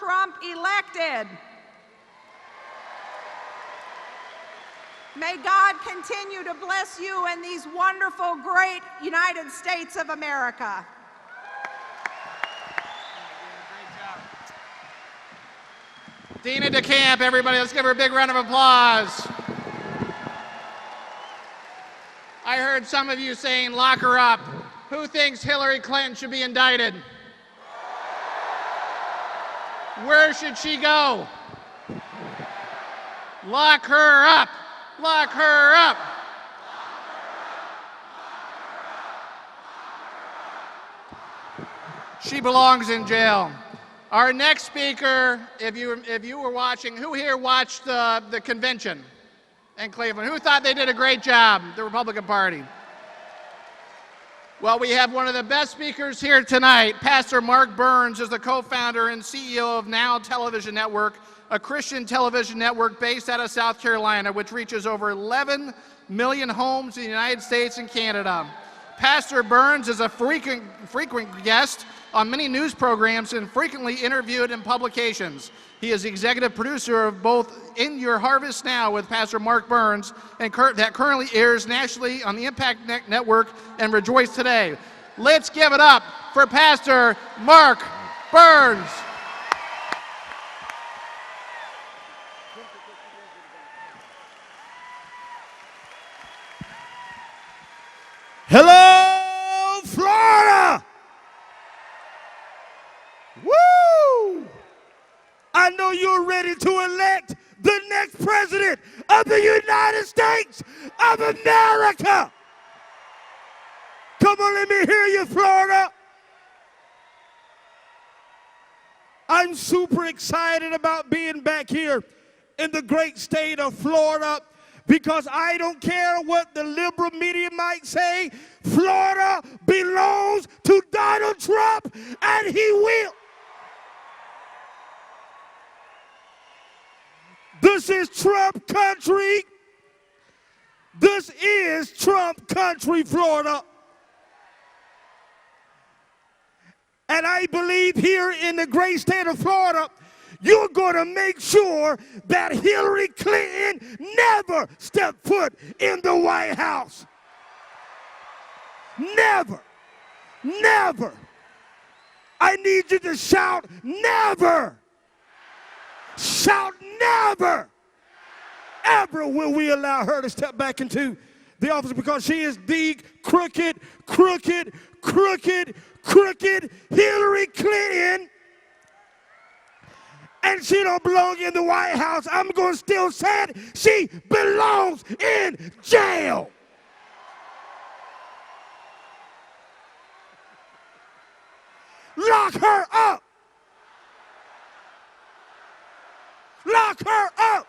Trump elected. May God continue to bless you and these wonderful, great United States of America. Dina DeCamp, everybody, let's give her a big round of applause. I heard some of you saying, lock her up. Who thinks Hillary Clinton should be indicted? Where should she go? Lock her up. Lock her up. She belongs in jail. Our next speaker, if you were watching, who here watched the convention in Cleveland? Who thought they did a great job, the Republican Party? Well, we have one of the best speakers here tonight. Pastor Mark Burns is the co-founder and CEO of Now Television Network, a Christian television network based out of South Carolina, which reaches over 11 million homes in the United States and Canada. Pastor Burns is a frequent guest on many news programs and frequently interviewed in publications. He is the executive producer of both In Your Harvest Now with Pastor Mark Burns, and that currently airs nationally on the Impact Network and Rejoice Today. Let's give it up for Pastor Mark Burns. Hello, Florida! Woo! I know you're ready to elect the next president of the United States of America. Come on, let me hear you, Florida. I'm super excited about being back here in the great state of Florida, because I don't care what the liberal media might say. Florida belongs to Donald Trump, and he will. This is Trump country. This is Trump country, Florida. And I believe here in the great state of Florida, you're going to make sure that Hillary Clinton never stepped foot in the White House. Never. Never. I need you to shout, never. Shout, never. Ever will we allow her to step back into the office, because she is the crooked Hillary Clinton. And she don't belong in the White House. I'm going to still say it. She belongs in jail. Lock her up. Lock her up.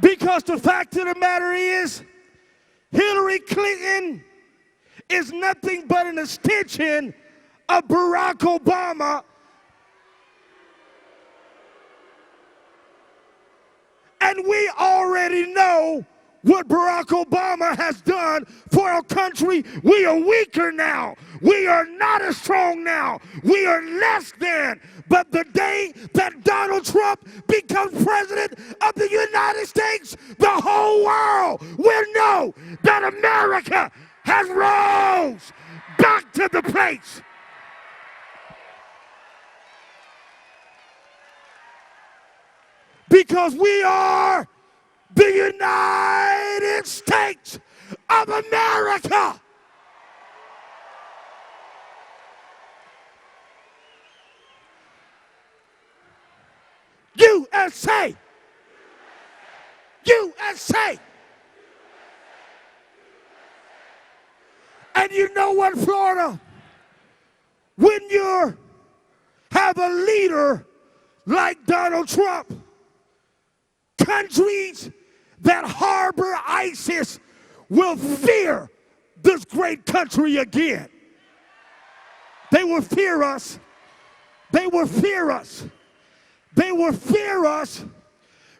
Because the fact of the matter is, Hillary Clinton is nothing but an extension of Barack Obama. And we already know what Barack Obama has done for our country. We are weaker now. We are not as strong now. We are less than. But the day that Donald Trump becomes president of the United States, the whole world will know that America has rose back to the place. Because we are the United States of America. USA. USA. And you know what, Florida? When you have a leader like Donald Trump, countries that harbor ISIS will fear this great country again. They will fear us. They will fear us. They will fear us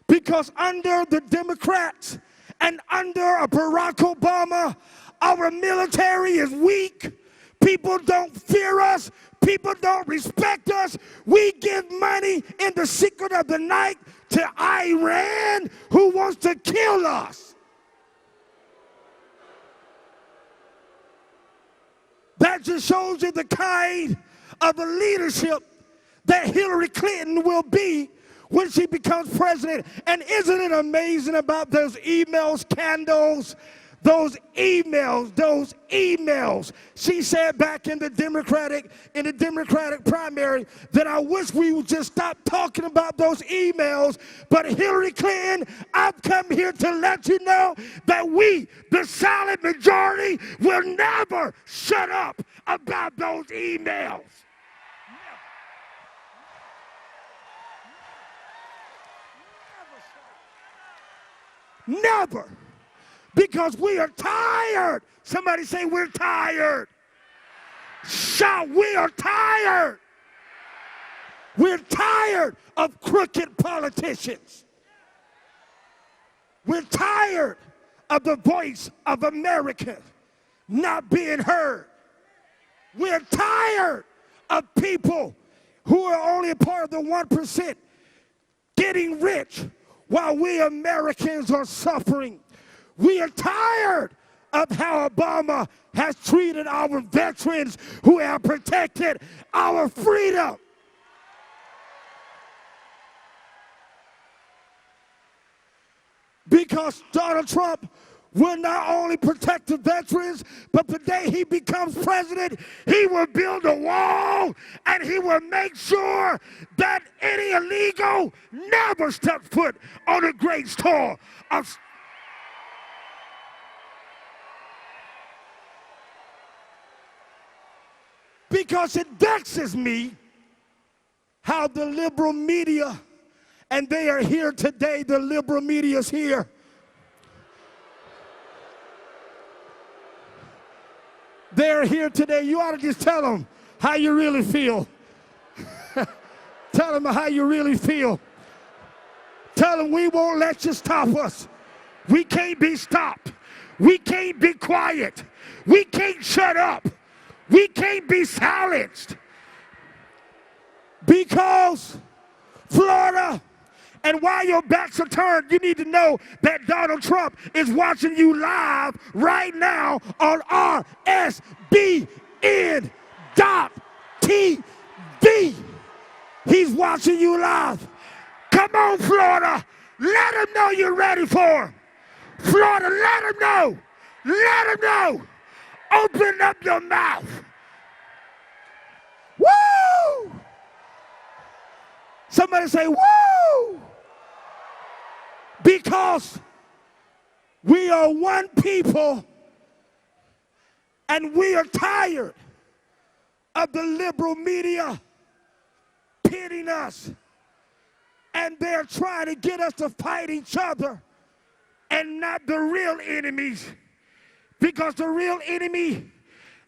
because under the Democrats and under Barack Obama, our military is weak People don't fear us. People don't respect us. We give money in the secret of the night to Iran, who wants to kill us. That just shows you the kind of the leadership that Hillary Clinton will be when she becomes president. And isn't it amazing about those email scandals? Those emails. She said back in the Democratic primary that I wish we would just stop talking about those emails. But Hillary Clinton, I've come here to let you know that we, the silent majority, will never shut up about those emails. Never. Because we are tired. Somebody say we're tired. Shout, we are tired. We're tired of crooked politicians. We're tired of the voice of America not being heard. We're tired of people who are only a part of the 1% getting rich while we Americans are suffering. We are tired of how Obama has treated our veterans who have protected our freedom. Because Donald Trump will not only protect the veterans, but the day he becomes president, he will build a wall and he will make sure that any illegal never step foot on a great store of. Because it vexes me how the liberal media, and they are here today, the liberal media is here. They're here today. You ought to just tell them how you really feel. Tell them how you really feel. Tell them we won't let you stop us. We can't be stopped. We can't be quiet. We can't shut up. We can't be silenced. Because Florida, and while your backs are turned, you need to know that Donald Trump is watching you live right now on RSBN.TV. He's watching you live. Come on, Florida. Let him know you're ready for him. Florida, let him know. Let him know. Open up your mouth. Woo! Somebody say, woo! Because we are one people and we are tired of the liberal media pitting us. And they're trying to get us to fight each other and not the real enemies. Because the real enemy,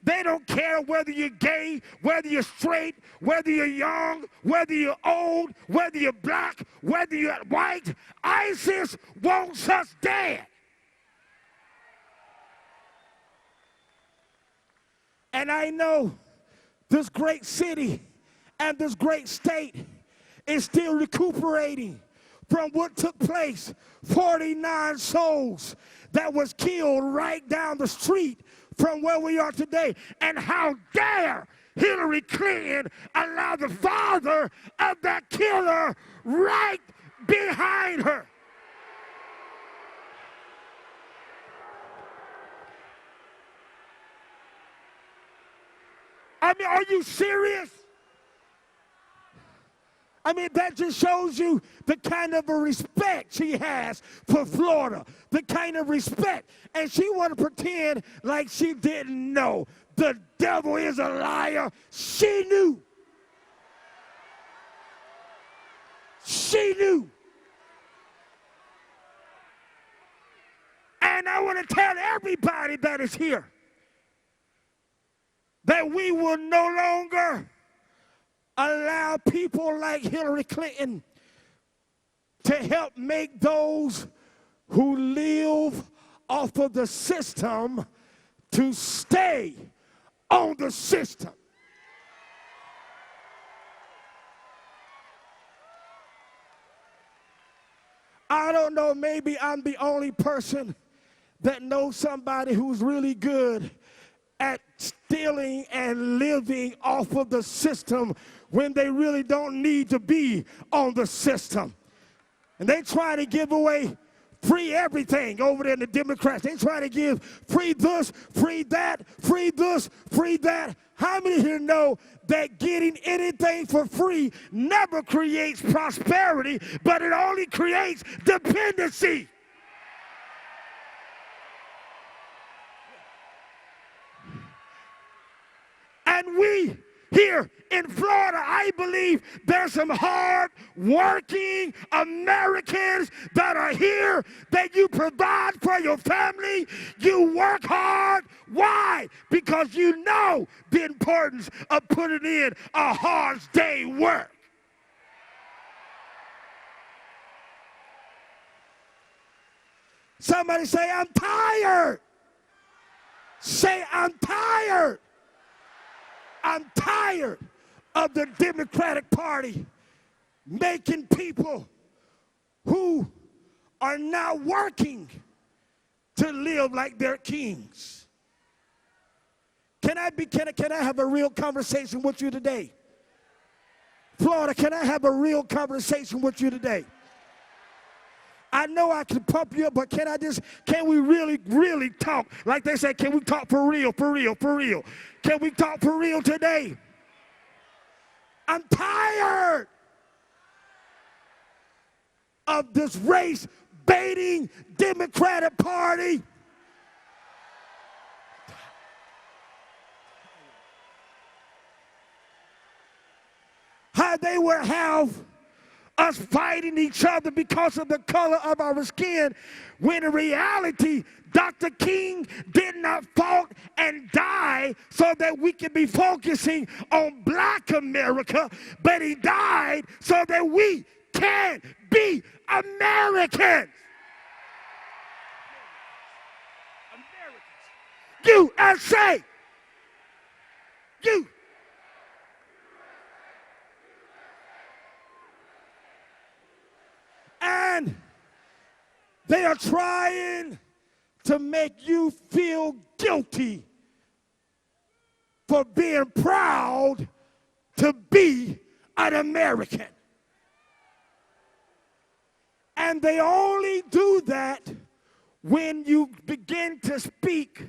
they don't care whether you're gay, whether you're straight, whether you're young, whether you're old, whether you're black, whether you're white. ISIS wants us dead. And I know this great city and this great state is still recuperating from what took place. 49 souls that was killed right down the street from where we are today. And how dare Hillary Clinton allow the father of that killer right behind her. I mean, are you serious? I mean, that just shows you the kind of a respect she has for Florida, the kind of respect. And she want to pretend like she didn't know. The devil is a liar. She knew. She knew. And I want to tell everybody that is here that we will no longer allow people like Hillary Clinton to help make those who live off of the system to stay on the system. I don't know, maybe I'm the only person that knows somebody who's really good at stealing and living off of the system when they really don't need to be on the system. And they try to give away free everything over there in the Democrats. They try to give free this, free that, free this, free that. How many here know that getting anything for free never creates prosperity, but it only creates dependency? And we here in Florida, I believe there's some hard-working Americans that are here, that you provide for your family. You work hard. Why? Because you know the importance of putting in a hard day's work. Somebody say, I'm tired. Say, I'm tired. I'm tired of the Democratic Party making people who are now working to live like they're kings. Can I have a real conversation with you today? Florida, can I have a real conversation with you today? I know I can pump you up, but can we really talk? Like they say, can we talk for real, for real, for real? Can we talk for real today? I'm tired of this race-baiting Democratic Party. How they would have us fighting each other because of the color of our skin, when in reality, Dr. King did not fight and die so that we could be focusing on Black America, but he died so that we can be Americans. USA. You. And they are trying to make you feel guilty for being proud to be an American. And they only do that when you begin to speak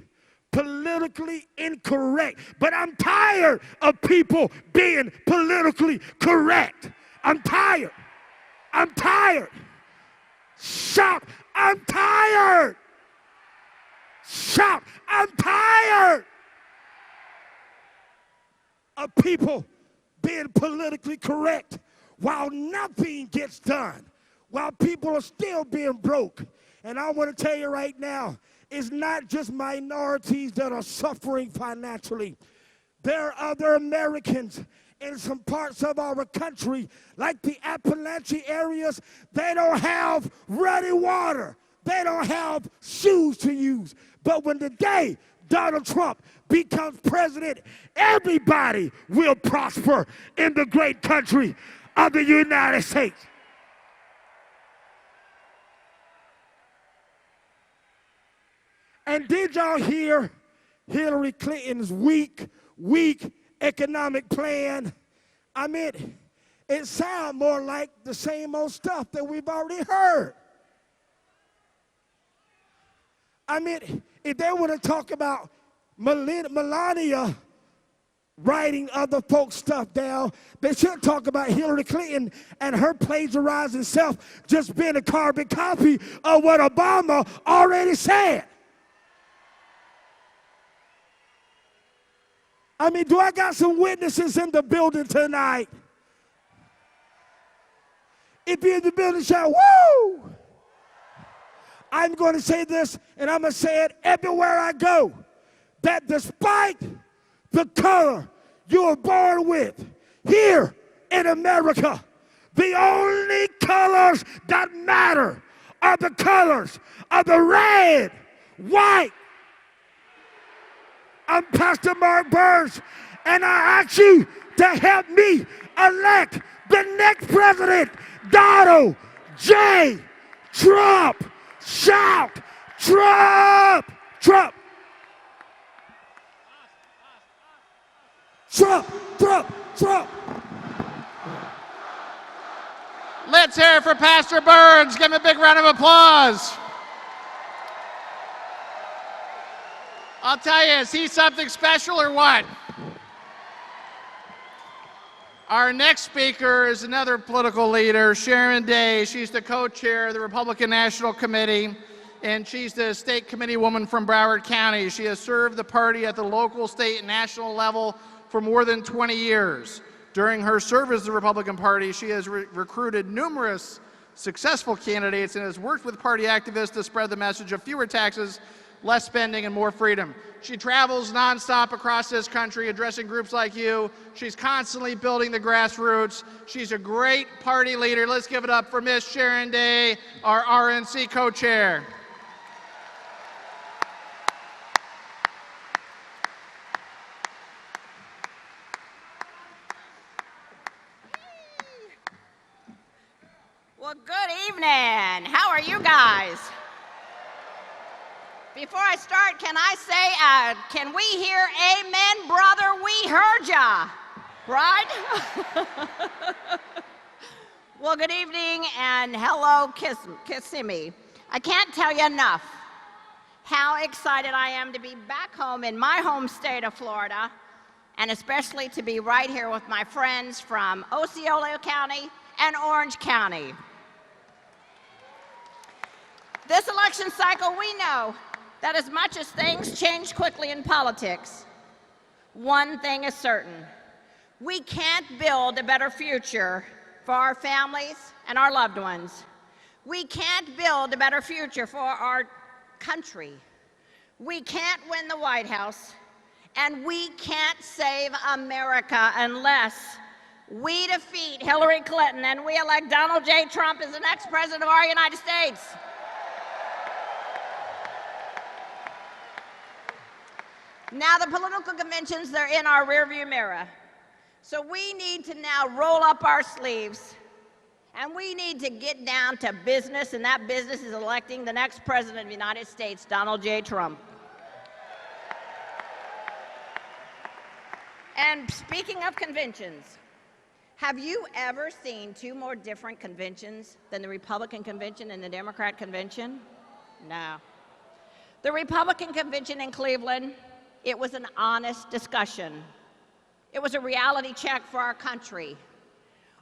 politically incorrect. But I'm tired of people being politically correct. I'm tired. I'm tired. Shout, I'm tired. Shout, I'm tired of people being politically correct while nothing gets done, while people are still being broke. And I want to tell you right now, it's not just minorities that are suffering financially. There are other Americans in some parts of our country, like the Appalachian areas, they don't have running water. They don't have shoes to use. But when the day Donald Trump becomes president, everybody will prosper in the great country of the United States. And did y'all hear Hillary Clinton's weak economic plan? I mean, it sounds more like the same old stuff that we've already heard. I mean, if they were to talk about Melania writing other folks' stuff down, they should talk about Hillary Clinton and her plagiarizing self just being a carbon copy of what Obama already said. I mean, do I got some witnesses in the building tonight? If you're in the building, shout, woo! I'm going to say this, and I'm going to say it everywhere I go, that despite the color you were born with, here in America, the only colors that matter are the colors of the red, white, I'm Pastor Mark Burns, and I ask you to help me elect the next president, Donald J. Trump. Shout, Trump! Trump! Trump! Trump! Trump! Let's hear it for Pastor Burns. Give him a big round of applause. I'll tell you, is he something special or what? Our next speaker is another political leader, Sharon Day. She's the co-chair of the Republican National Committee, and she's the state committee woman from Broward County. She has served the party at the local, state, and national level for more than 20 years. During her service to the Republican Party, she has recruited numerous successful candidates and has worked with party activists to spread the message of fewer taxes, less spending, and more freedom. She travels nonstop across this country addressing groups like you. She's constantly building the grassroots. She's a great party leader. Let's give it up for Miss Sharon Day, our RNC co-chair. Well, good evening. How are you guys? Before I start, can I say, can we hear amen, brother? We heard ya, right? Well, good evening and hello, Kissimmee. I can't tell you enough how excited I am to be back home in my home state of Florida, and especially to be right here with my friends from Osceola County and Orange County. This election cycle, we know that as much as things change quickly in politics, one thing is certain. We can't build a better future for our families and our loved ones. We can't build a better future for our country. We can't win the White House, and we can't save America unless we defeat Hillary Clinton and we elect Donald J. Trump as the next president of our United States. Now the political conventions, they're in our rearview mirror. So we need to now roll up our sleeves and we need to get down to business, and that business is electing the next president of the United States, Donald J. Trump. And speaking of conventions, have you ever seen two more different conventions than the Republican convention and the Democrat convention? No. The Republican convention in Cleveland, it was an honest discussion. It was a reality check for our country.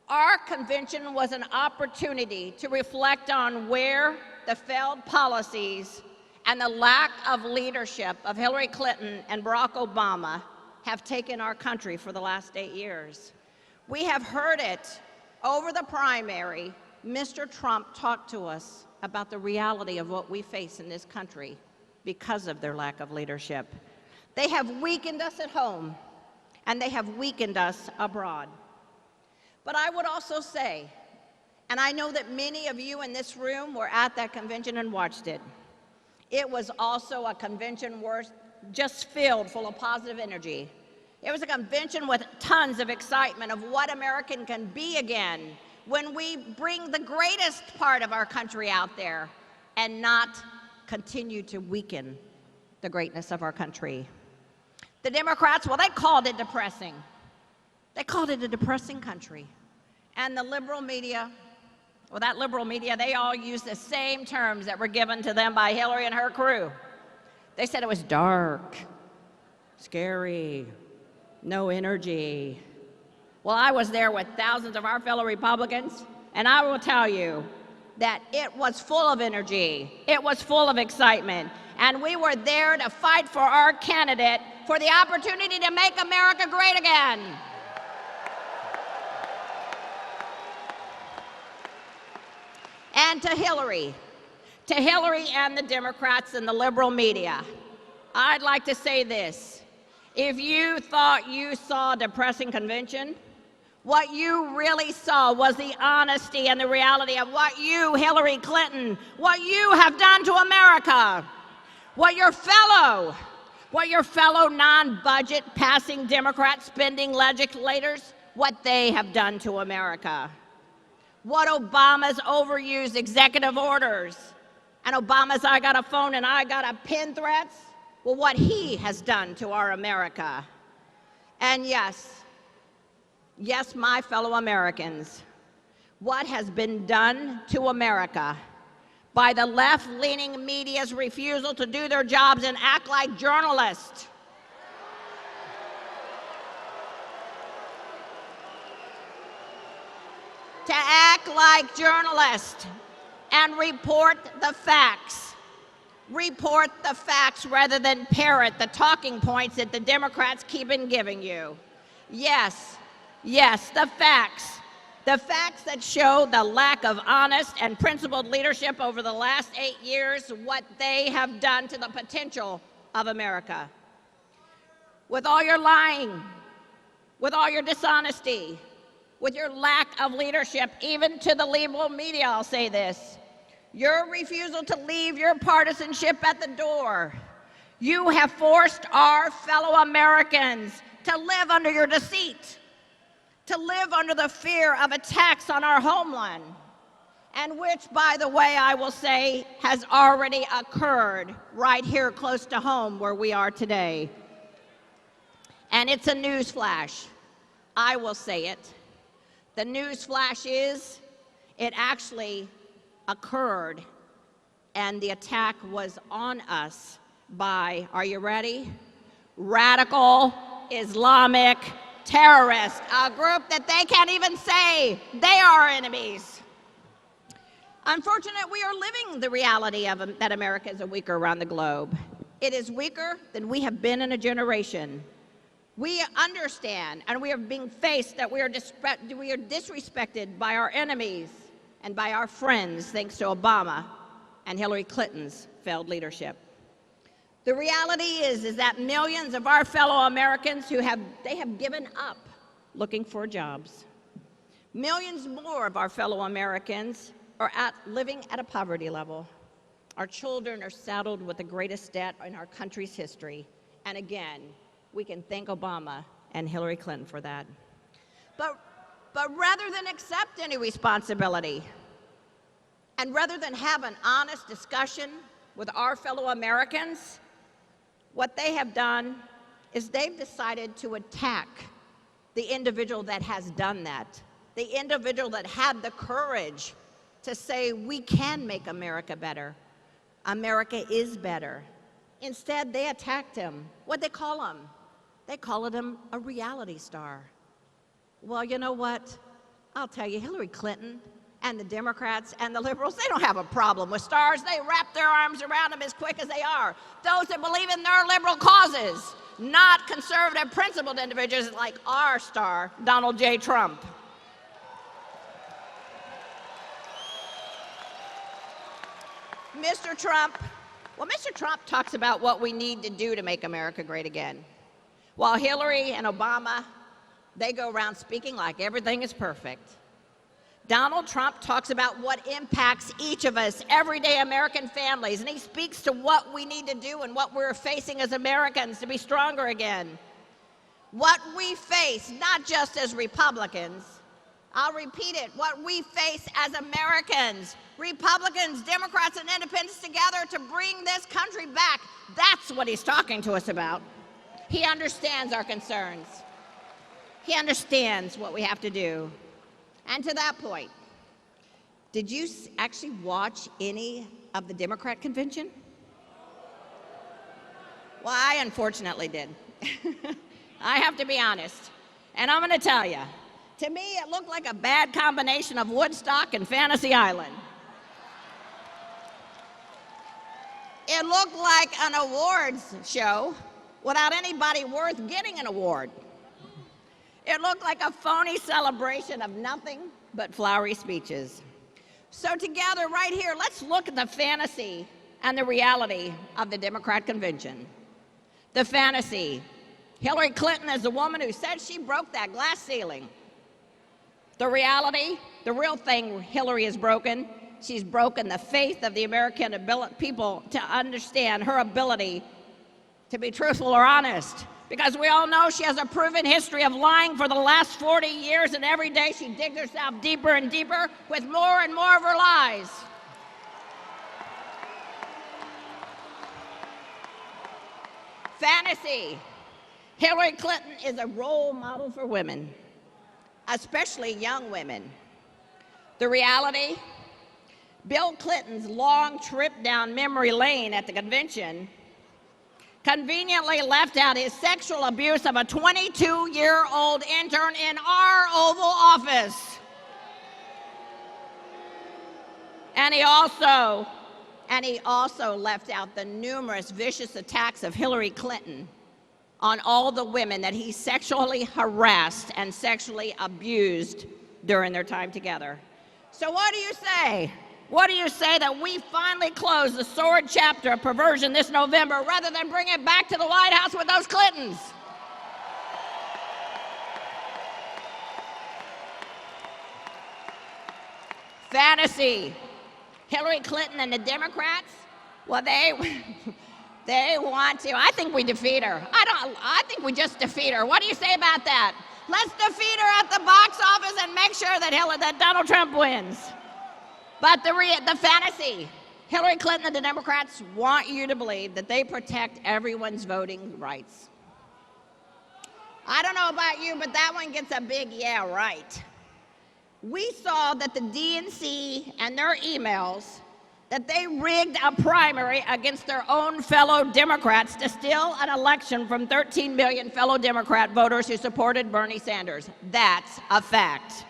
Our convention was an opportunity to reflect on where the failed policies and the lack of leadership of Hillary Clinton and Barack Obama have taken our country for the last 8 years. We have heard it over the primary. Mr. Trump talked to us about the reality of what we face in this country because of their lack of leadership. They have weakened us at home, and they have weakened us abroad. But I would also say, and I know that many of you in this room were at that convention and watched it, it was also a convention just filled full of positive energy. It was a convention with tons of excitement of what American can be again when we bring the greatest part of our country out there and not continue to weaken the greatness of our country. The Democrats, well, they called it depressing. They called it a depressing country. And the liberal media, well, that liberal media, they all used the same terms that were given to them by Hillary and her crew. They said it was dark, scary, no energy. Well, I was there with thousands of our fellow Republicans, and I will tell you that it was full of energy. It was full of excitement. And we were there to fight for our candidate for the opportunity to make America great again. And to Hillary and the Democrats and the liberal media, I'd like to say this. If you thought you saw a depressing convention, what you really saw was the honesty and the reality of what you, Hillary Clinton, what you have done to America, what your fellow what your fellow non-budget passing Democrat spending legislators, what they have done to America. What Obama's overused executive orders and Obama's I got a phone and I got a pin threats, well, what he has done to our America. And yes, my fellow Americans, what has been done to America by the left-leaning media's refusal to do their jobs and act like journalists. To act like journalists and report the facts. Report the facts rather than parrot the talking points that the Democrats keep on giving you. Yes, the facts. The facts that show the lack of honest and principled leadership over the last 8 years, what they have done to the potential of America. With all your lying, with all your dishonesty, with your lack of leadership, even to the liberal media, I'll say this, your refusal to leave your partisanship at the door. You have forced our fellow Americans to live under your deceit, to live under the fear of attacks on our homeland, and which, by the way, I will say, has already occurred right here close to home where we are today. And it's a news flash. I will say it. The news flash is, it actually occurred, and the attack was on us by, are you ready? Radical Islamic terrorists, a group that they can't even say they are enemies. Unfortunately, we are living the reality of that America is weaker around the globe. It is weaker than we have been in a generation. We understand, and we are being faced that we are disrespected by our enemies and by our friends, thanks to Obama and Hillary Clinton's failed leadership. The reality is that millions of our fellow Americans have given up looking for jobs. Millions more of our fellow Americans are living at a poverty level. Our children are saddled with the greatest debt in our country's history. And again, we can thank Obama and Hillary Clinton for that. But rather than accept any responsibility, and rather than have an honest discussion with our fellow Americans, what they have done is they've decided to attack the individual that has done that, the individual that had the courage to say, we can make America better. America is better. Instead, they attacked him. What'd they call him? They called him a reality star. Well, you know what? I'll tell you, Hillary Clinton and the Democrats and the liberals, they don't have a problem with stars. They wrap their arms around them as quick as they are. Those that believe in their liberal causes, not conservative, principled individuals like our star, Donald J. Trump. Mr. Trump talks about what we need to do to make America great again. While Hillary and Obama, they go around speaking like everything is perfect. Donald Trump talks about what impacts each of us, everyday American families, and he speaks to what we need to do and what we're facing as Americans to be stronger again. What we face, not just as Republicans, I'll repeat it, what we face as Americans, Republicans, Democrats, and independents together to bring this country back. That's what he's talking to us about. He understands our concerns. He understands what we have to do. And to that point, did you actually watch any of the Democrat convention? Well, I unfortunately did. I have to be honest. And I'm going to tell you, to me, it looked like a bad combination of Woodstock and Fantasy Island. It looked like an awards show without anybody worth getting an award. It looked like a phony celebration of nothing but flowery speeches. So together, right here, let's look at the fantasy and the reality of the Democrat convention. The fantasy. Hillary Clinton is the woman who said she broke that glass ceiling. The reality, the real thing Hillary has broken, she's broken the faith of the American people to understand her ability to be truthful or honest, because we all know she has a proven history of lying for the last 40 years, and every day she digs herself deeper and deeper with more and more of her lies. Fantasy. Hillary Clinton is a role model for women, especially young women. The reality, Bill Clinton's long trip down memory lane at the convention conveniently left out his sexual abuse of a 22-year-old intern in our Oval Office. And he also left out the numerous vicious attacks of Hillary Clinton on all the women that he sexually harassed and sexually abused during their time together. So what do you say? What do you say that we finally close the sordid chapter of perversion this November rather than bring it back to the White House with those Clintons? Fantasy. Hillary Clinton and the Democrats, well, they want to. I think we defeat her. I think we just defeat her. What do you say about that? Let's defeat her at the box office and make sure that Donald Trump wins. But the fantasy, Hillary Clinton and the Democrats want you to believe that they protect everyone's voting rights. I don't know about you, but that one gets a big yeah right. We saw that the DNC and their emails, that they rigged a primary against their own fellow Democrats to steal an election from 13 million fellow Democrat voters who supported Bernie Sanders. That's a fact.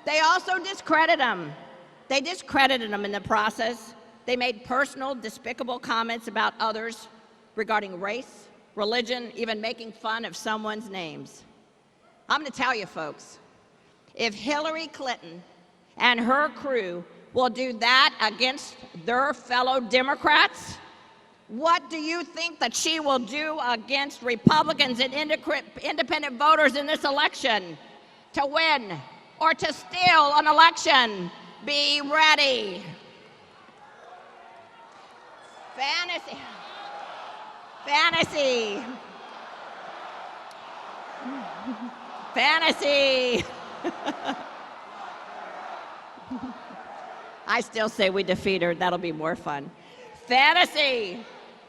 They also discredited him. They discredited him in the process. They made personal, despicable comments about others regarding race, religion, even making fun of someone's names. I'm going to tell you, folks, if Hillary Clinton and her crew will do that against their fellow Democrats, what do you think that she will do against Republicans and independent voters in this election to win or to steal an election? Be ready. Fantasy. Fantasy. Fantasy. I still say we defeat her. That'll be more fun. Fantasy.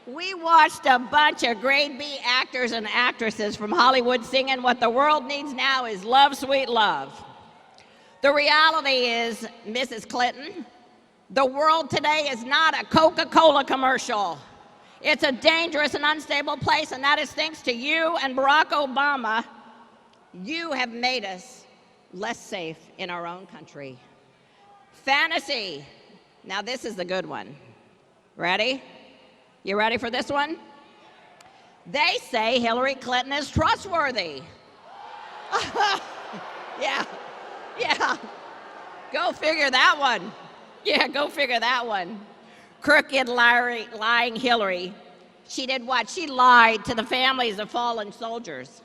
We watched a bunch of grade B actors and actresses from Hollywood singing what the world needs now is love, sweet love. The reality is, Mrs. Clinton, the world today is not a Coca-Cola commercial. It's a dangerous and unstable place, and that is thanks to you and Barack Obama. You have made us less safe in our own country. Fantasy. Now this is the good one. Ready? You ready for this one? They say Hillary Clinton is trustworthy. Yeah. Go figure that one. Yeah, go figure that one. Crooked, lying Hillary. She did what? She lied to the families of fallen soldiers.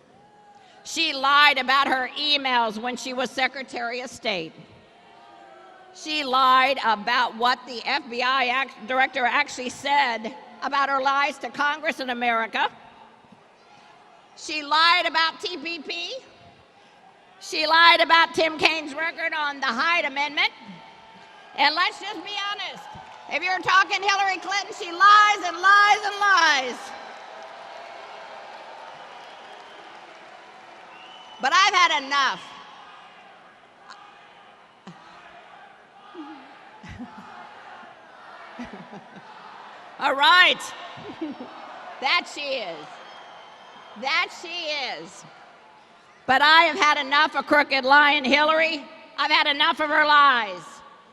She lied about her emails when she was Secretary of State. She lied about what the FBI director actually said about her lies to Congress in America. She lied about TPP. She lied about Tim Kaine's record on the Hyde Amendment. And let's just be honest. If you're talking Hillary Clinton, she lies and lies and lies. But I've had enough. All right. That she is. That she is. But I have had enough of crooked lying Hillary. I've had enough of her lies.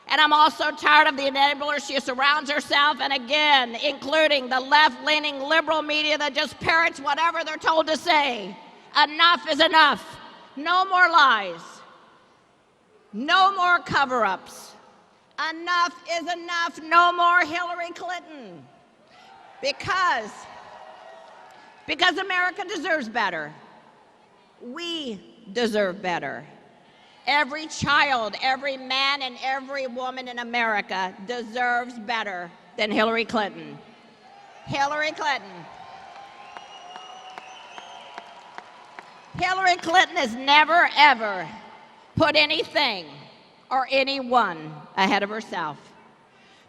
And I'm also tired of the enablers she surrounds herself, and again, including the left-leaning liberal media that just parrots whatever they're told to say. Enough is enough. No more lies. No more cover-ups. Enough is enough. No more Hillary Clinton. Because America deserves better. We deserve better. Every child, every man, and every woman in America deserves better than Hillary Clinton. Hillary Clinton. Hillary Clinton has never, ever put anything or anyone ahead of herself,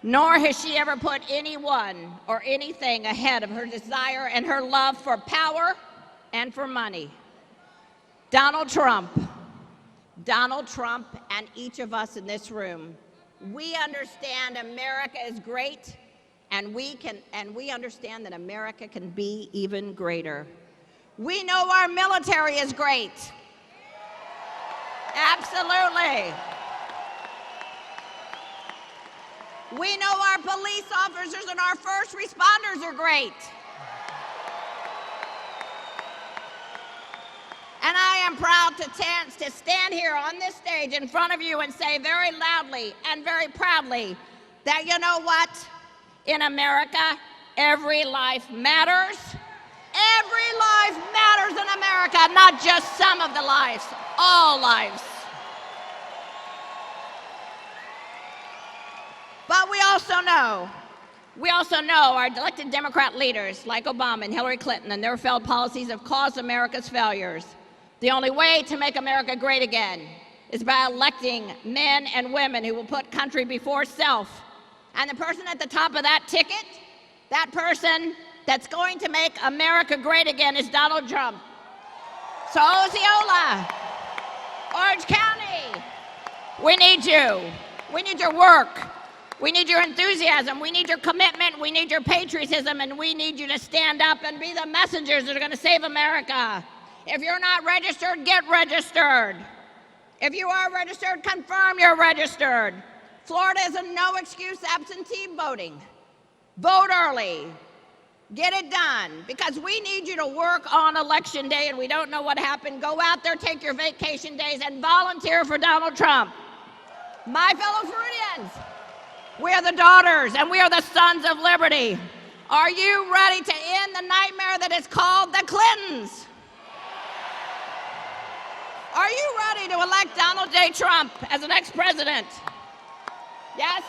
nor has she ever put anyone or anything ahead of her desire and her love for power and for money. Donald Trump and each of us in this room, we understand America is great, and we understand that America can be even greater. We know our military is great. Absolutely. We know our police officers and our first responders are great. And I am proud to stand here on this stage in front of you and say very loudly and very proudly that, you know what? In America, every life matters. Every life matters in America, not just some of the lives, all lives. But we also know our elected Democrat leaders like Obama and Hillary Clinton and their failed policies have caused America's failures. The only way to make America great again is by electing men and women who will put country before self. And the person at the top of that ticket, that person that's going to make America great again is Donald Trump. So Osceola, Orange County, we need you. We need your work. We need your enthusiasm. We need your commitment. We need your patriotism. And we need you to stand up and be the messengers that are going to save America. If you're not registered, get registered. If you are registered, confirm you're registered. Florida is a no excuse absentee voting. Vote early. Get it done, because we need you to work on Election Day, and we don't know what happened. Go out there, take your vacation days, and volunteer for Donald Trump. My fellow Floridians, we are the daughters and we are the sons of liberty. Are you ready to end the nightmare that is called the Clintons? Are you ready to elect Donald J. Trump as the next president? Yes?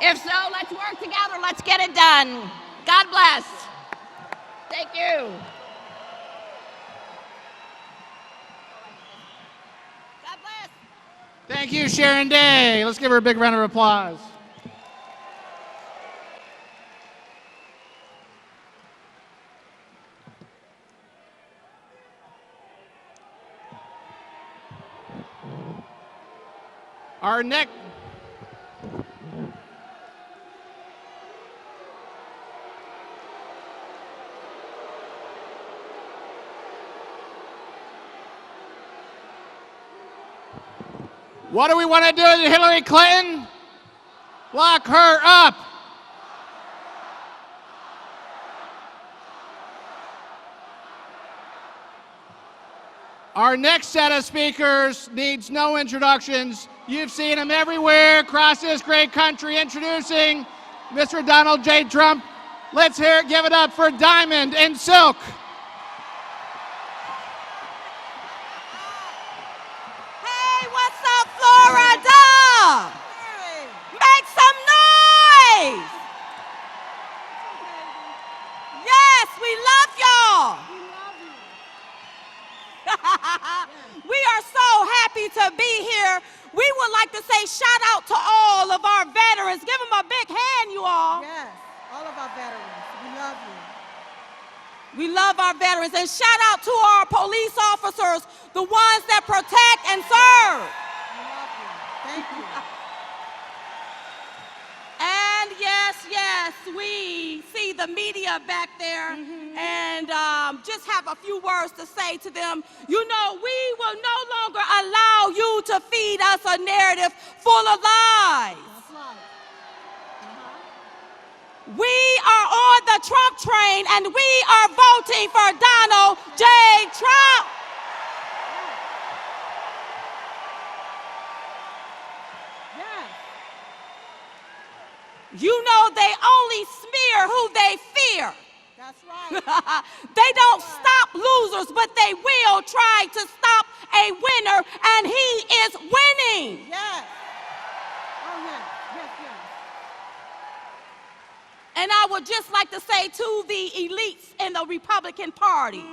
If so, let's work together. Let's get it done. God bless. Thank you. God bless. Thank you, Sharon Day. Let's give her a big round of applause. Our next What do we want to do to Hillary Clinton? Lock her up. Our next set of speakers needs no introductions. You've seen him everywhere across this great country. Introducing Mr. Donald J. Trump. Let's give it up for Diamond and Silk. Hey, what's up, Florida? Make some noise! Yes, we love y'all. We are so happy to be here. We would like to say shout out to all of our veterans. Give them a big hand, you all. Yes, all of our veterans. We love you. We love our veterans. And shout out to our police officers, the ones that protect and serve. We love you. Thank you. And yes, we see the media back there, and just have a few words to say to them. You know, we will no longer allow you to feed us a narrative full of lies. That's right. We are on the Trump train, and we are voting for Donald J. Trump. Yes. You know they only smear who they fear. That's right. They don't stop losers, but they will try to stop a winner, and he is winning. Yes. Oh, yes. Yes, yes. And I would just like to say to the elites in the Republican Party,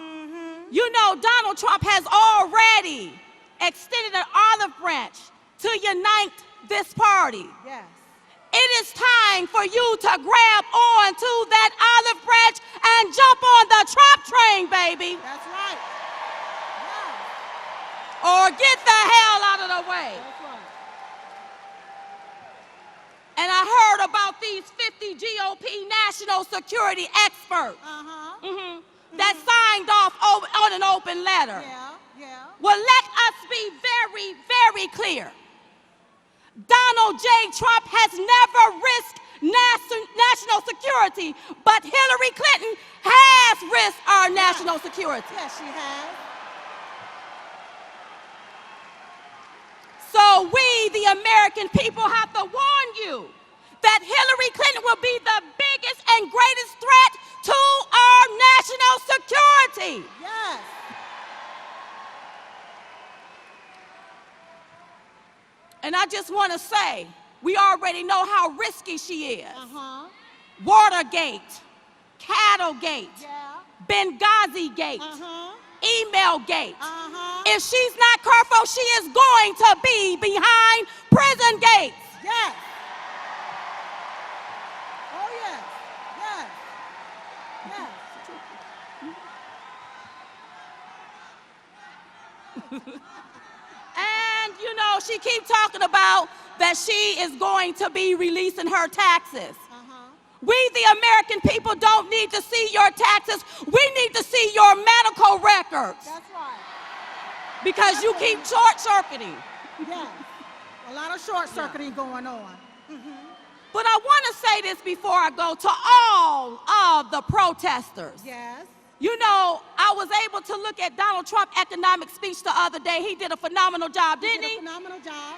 You know, Donald Trump has already extended an olive branch to unite this party. Yes. It is time for you to grab on to that olive branch and jump on the Trump train, baby. That's right. Yeah. Or get the hell out of the way. That's right. And I heard about these 50 GOP national security experts that signed off on an open letter. Yeah, yeah. Well, let us be very, very clear. Donald J. Trump has never risked national security, but Hillary Clinton has risked our national security. Yes, she has. So we, the American people, have to warn you that Hillary Clinton will be the biggest and greatest threat to our national security. Yes. And I just want to say, we already know how risky she is. Watergate, Cattlegate, Yeah. Benghazi Gate, Email Gate. Uh-huh. If she's not careful, she is going to be behind prison gates. Yes. Oh, yes. Yes. Yes. And, you know, she keeps talking about that she is going to be releasing her taxes. We, the American people, don't need to see your taxes. We need to see your medical records. That's right. Because you keep short-circuiting. Yes. A lot of short-circuiting going on. But I want to say this before I go to all of the protesters. Yes. You know, I was able to look at Donald Trump's economic speech the other day. He did a phenomenal job, didn't he? Did a phenomenal job.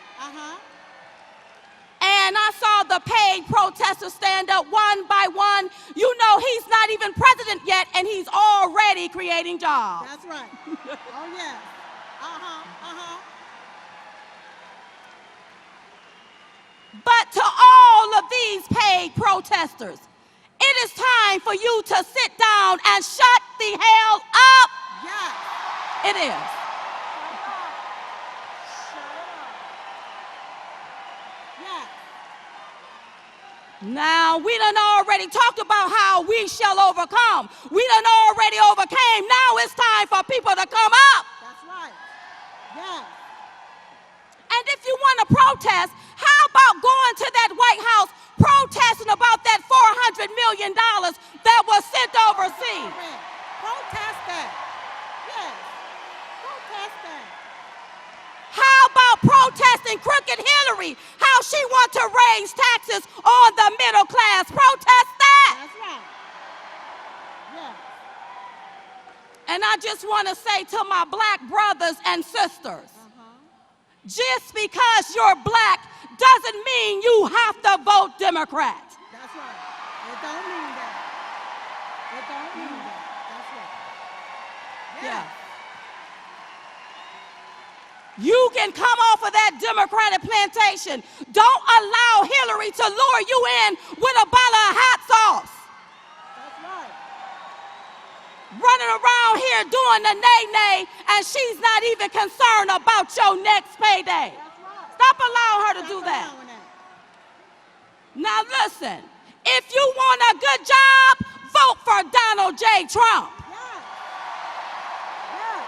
And I saw the paid protesters stand up one by one. You know, he's not even president yet, and he's already creating jobs. That's right. Oh, yes. But to all of these paid protesters, it is time for you to sit down and shut the hell up. Yes. It is. Yes. Now, we done already talked about how we shall overcome. We done already overcame. Now it's time for people to come up. That's right. Yes. And if you want to protest, how about going to that White House protesting about that $400 million that was sent overseas? Protest that. Yes. Protest that. How about protesting crooked Hillary, how she wants to raise taxes on the middle class? Protest that. That's right. Yes. And I just want to say to my black brothers and sisters, just because you're black doesn't mean you have to vote Democrat. That's right. It don't mean that. It don't mean that. That's right. Yeah. You can come off of that Democratic plantation. Don't allow Hillary to lure you in with a bottle of hot sauce. That's right. Running around here doing the nay-nay, and she's not even concerned about your next payday. That's right. Stop allowing her to do that. Allowing that. Now listen, if you want a good job, vote for Donald J. Trump. Yes. Yes.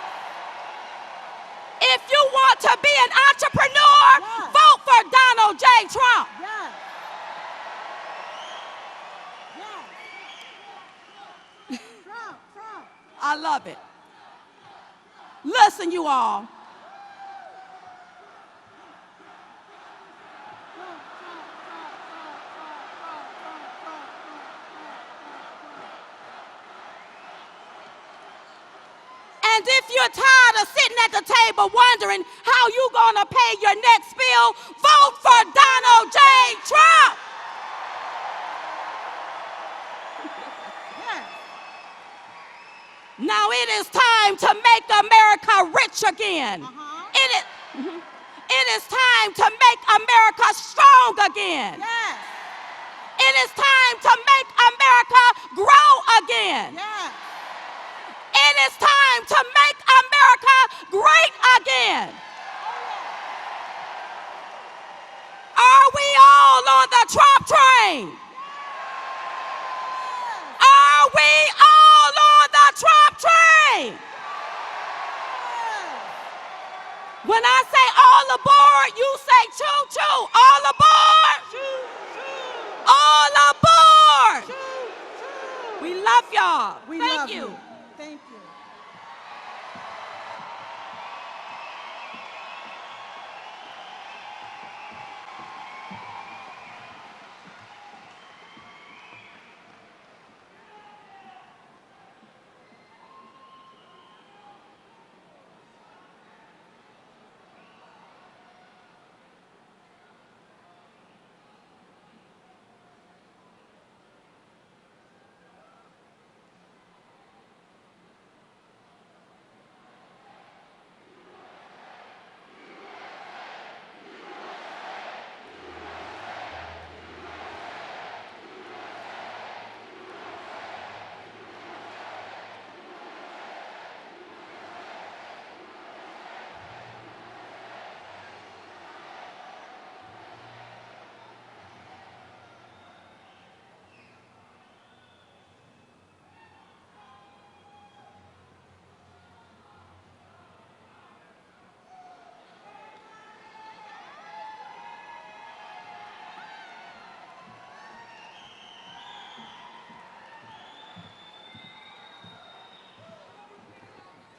If you want to be an entrepreneur, Yes. vote for Donald J. Trump. Yes. Yes. Trump. I love it. Listen, you all. And if you're tired of sitting at the table wondering how you gonna pay your next bill, vote for Donald J. Trump. Yes. Now it is time to make America rich again. It is time to make America strong again. Yes. It is time to make America grow again. Yes. It and it's time to make America great again. Are we all on the Trump train? Are we all on the Trump train? When I say all aboard, you say choo-choo. All aboard. All aboard. We love y'all. We Thank love you. Thank you.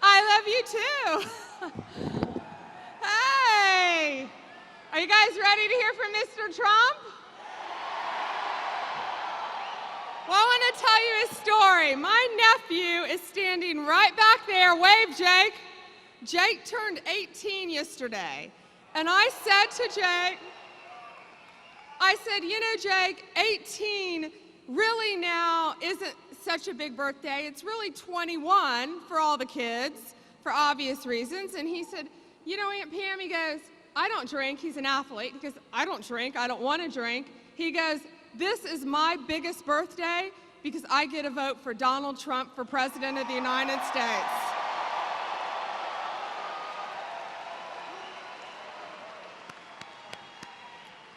I love you too. Hey, are you guys ready to hear from Mr. Trump? Well, I want to tell you a story. My nephew is standing right back there. Wave, Jake. Jake turned 18 yesterday. And I said to Jake, you know, Jake, 18 really now isn't such a big birthday. It's really 21 for all the kids, for obvious reasons. And he said, you know, Aunt Pam, he goes, I don't drink. He's an athlete. He goes, I don't drink. I don't want to drink. He goes, this is my biggest birthday because I get a vote for Donald Trump for President of the United States.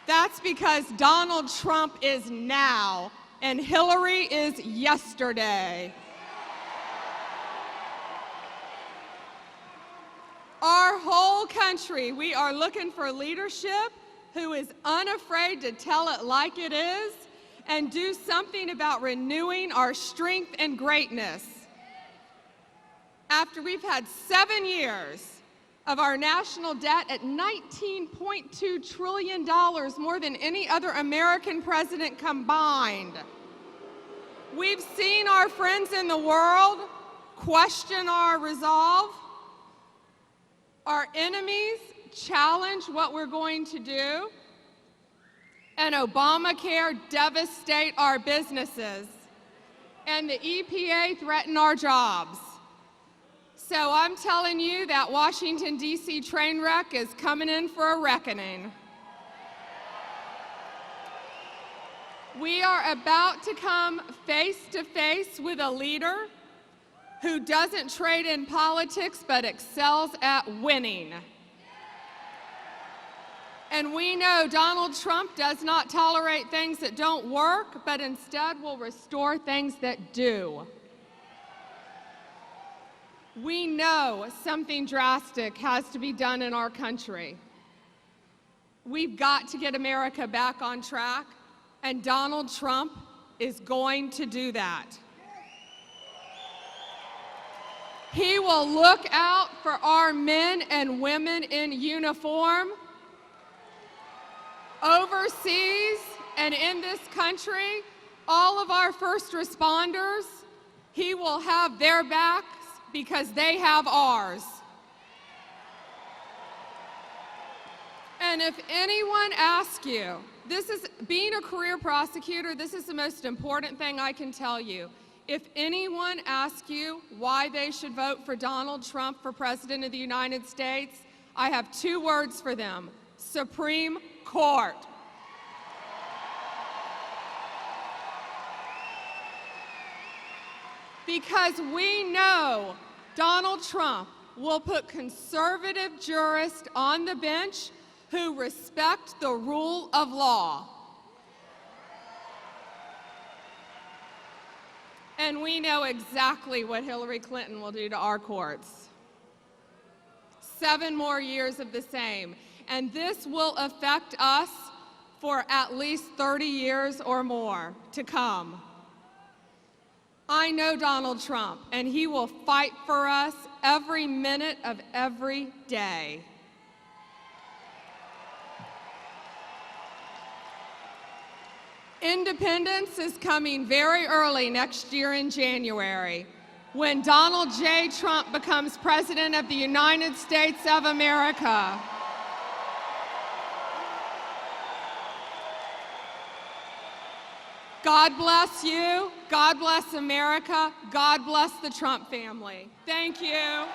That's because Donald Trump is now and Hillary is yesterday. Our whole country, we are looking for leadership who is unafraid to tell it like it is and do something about renewing our strength and greatness. After we've had 7 years of our national debt at $19.2 trillion, more than any other American president combined. We've seen our friends in the world question our resolve. Our enemies challenge what we're going to do. And Obamacare devastate our businesses. And the EPA threaten our jobs. So I'm telling you that Washington, D.C. train wreck is coming in for a reckoning. We are about to come face to face with a leader who doesn't trade in politics but excels at winning. And we know Donald Trump does not tolerate things that don't work, but instead will restore things that do. We know something drastic has to be done in our country. We've got to get America back on track, and Donald Trump is going to do that. He will look out for our men and women in uniform overseas and in this country, all of our first responders. He will have their backs because they have ours. And if anyone asks you, being a career prosecutor, this is the most important thing I can tell you. If anyone asks you why they should vote for Donald Trump for President of the United States, I have 2 words for them: Supreme Court. Because we know Donald Trump will put conservative jurists on the bench who respect the rule of law. And we know exactly what Hillary Clinton will do to our courts. 7 more years of the same. And this will affect us for at least 30 years or more to come. I know Donald Trump, and he will fight for us every minute of every day. Independence is coming very early next year in January, when Donald J. Trump becomes President of the United States of America. God bless you, God bless America, God bless the Trump family. Thank you.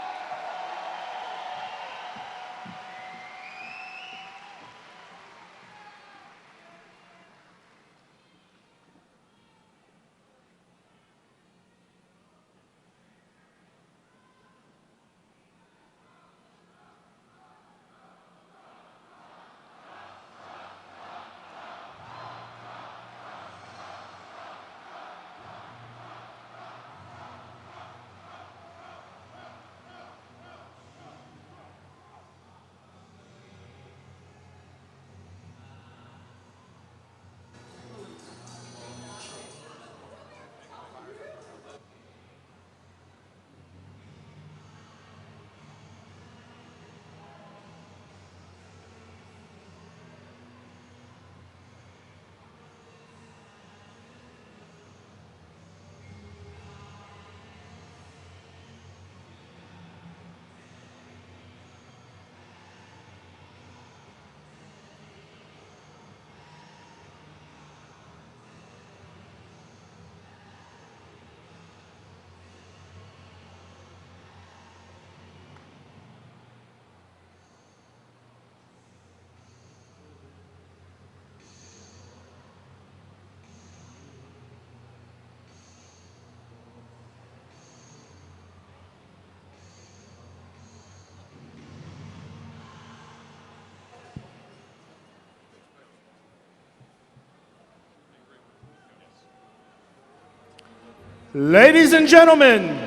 Ladies and gentlemen,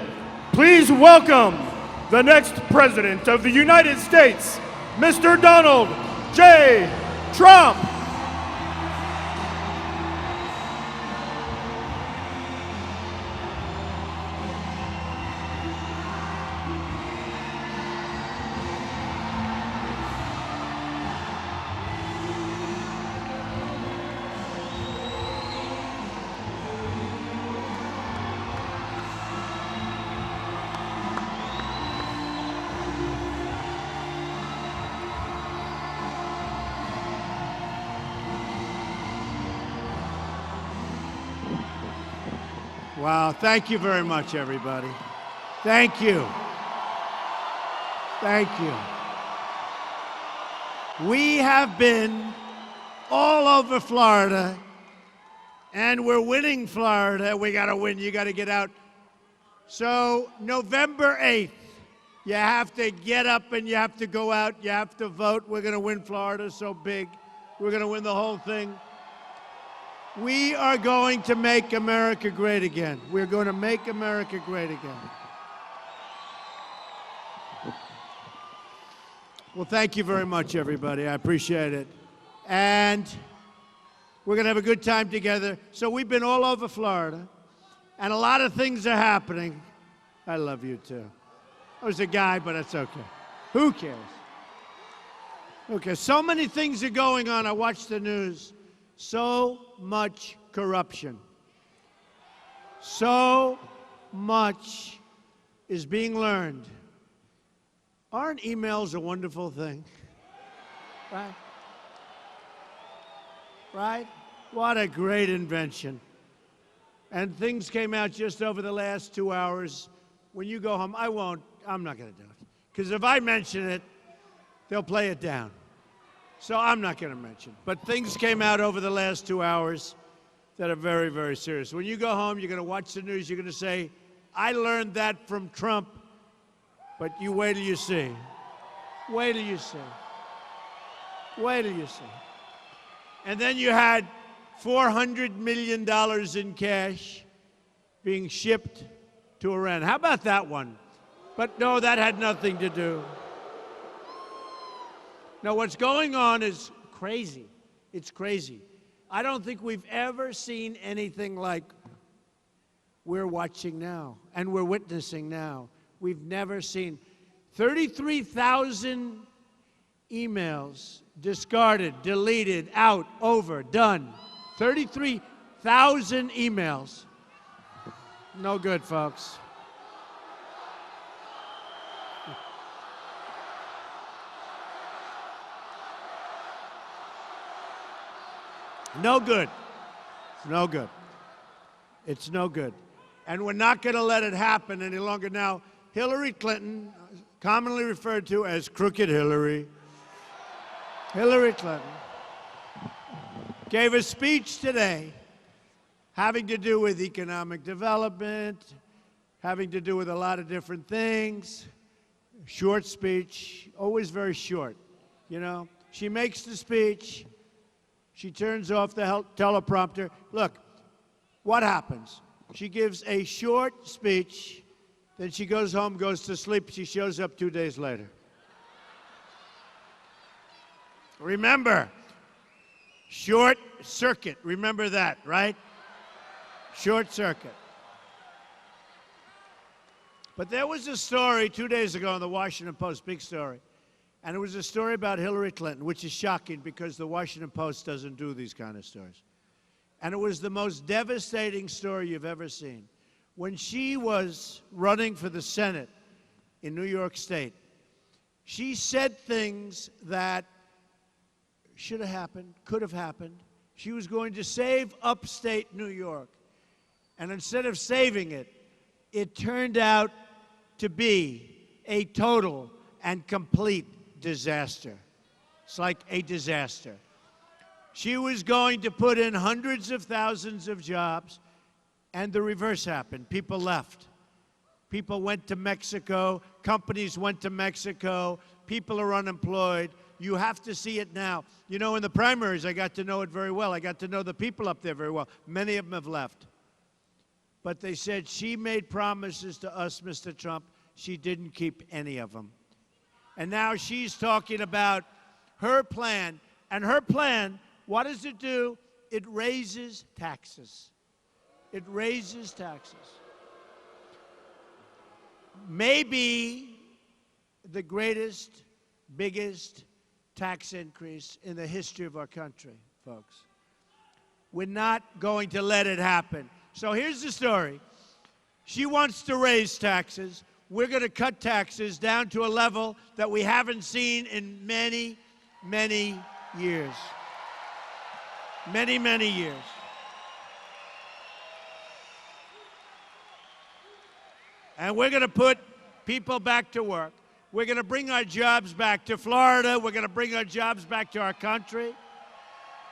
please welcome the next President of the United States, Mr. Donald J. Trump. Wow, thank you very much, everybody. Thank you. Thank you. We have been all over Florida, and we're winning Florida. We got to win. You got to get out. So November 8th, you have to get up and you have to go out. You have to vote. We're going to win Florida so big. We're going to win the whole thing. We are going to make America great again. We're going to make America great again. Well, thank you very much, everybody. I appreciate it. And we're going to have a good time together. So we've been all over Florida, and a lot of things are happening. I love you, too. I was a guy, but it's okay. Who cares? Okay, so many things are going on. I watch the news. So much corruption. So much is being learned. Aren't emails a wonderful thing? Right? Right? What a great invention. And things came out just over the last 2 hours. When you go home, I'm not going to do it. Because if I mention it, they'll play it down. So I'm not going to mention. But things came out over the last 2 hours that are very, very serious. When you go home, you're going to watch the news. You're going to say, I learned that from Trump But you wait till you see. Wait till you see. Wait till you see. And then you had $400 million in cash being shipped to Iran. How about that one? But no, that had nothing to do. No, what's going on is crazy. It's crazy. I don't think we've ever seen anything like we're watching now and we're witnessing now. We've never seen 33,000 emails discarded, deleted, out, over, done. 33,000 emails. No good, folks. No good. It's no good. It's no good. And we're not going to let it happen any longer. Now, Hillary Clinton, commonly referred to as Crooked Hillary, Hillary Clinton, gave a speech today having to do with economic development, having to do with a lot of different things. Short speech, always very short, you know. She makes the speech. She turns off the teleprompter. Look, what happens? She gives a short speech, then she goes home, goes to sleep. She shows up 2 days later. Remember, short circuit. Remember that, right? Short circuit. But there was a story 2 days ago in the Washington Post, big story. And it was a story about Hillary Clinton, which is shocking because the Washington Post doesn't do these kind of stories. And it was the most devastating story you've ever seen. When she was running for the Senate in New York State, she said things that should have happened, could have happened. She was going to save upstate New York. And instead of saving it, it turned out to be a total and complete disaster. It's like a disaster. She was going to put in hundreds of thousands of jobs, and the reverse happened. People left. People went to Mexico. Companies went to Mexico. People are unemployed. You have to see it now. You know, in the primaries, I got to know it very well. I got to know the people up there very well. Many of them have left. But they said she made promises to us, Mr. Trump. She didn't keep any of them. And now she's talking about her plan. And her plan, what does it do? It raises taxes. It raises taxes. Maybe the greatest, biggest tax increase in the history of our country, folks. We're not going to let it happen. So here's the story. She wants to raise taxes. We're going to cut taxes down to a level that we haven't seen in many, many years. Many, many years. And we're going to put people back to work. We're going to bring our jobs back to Florida. We're going to bring our jobs back to our country.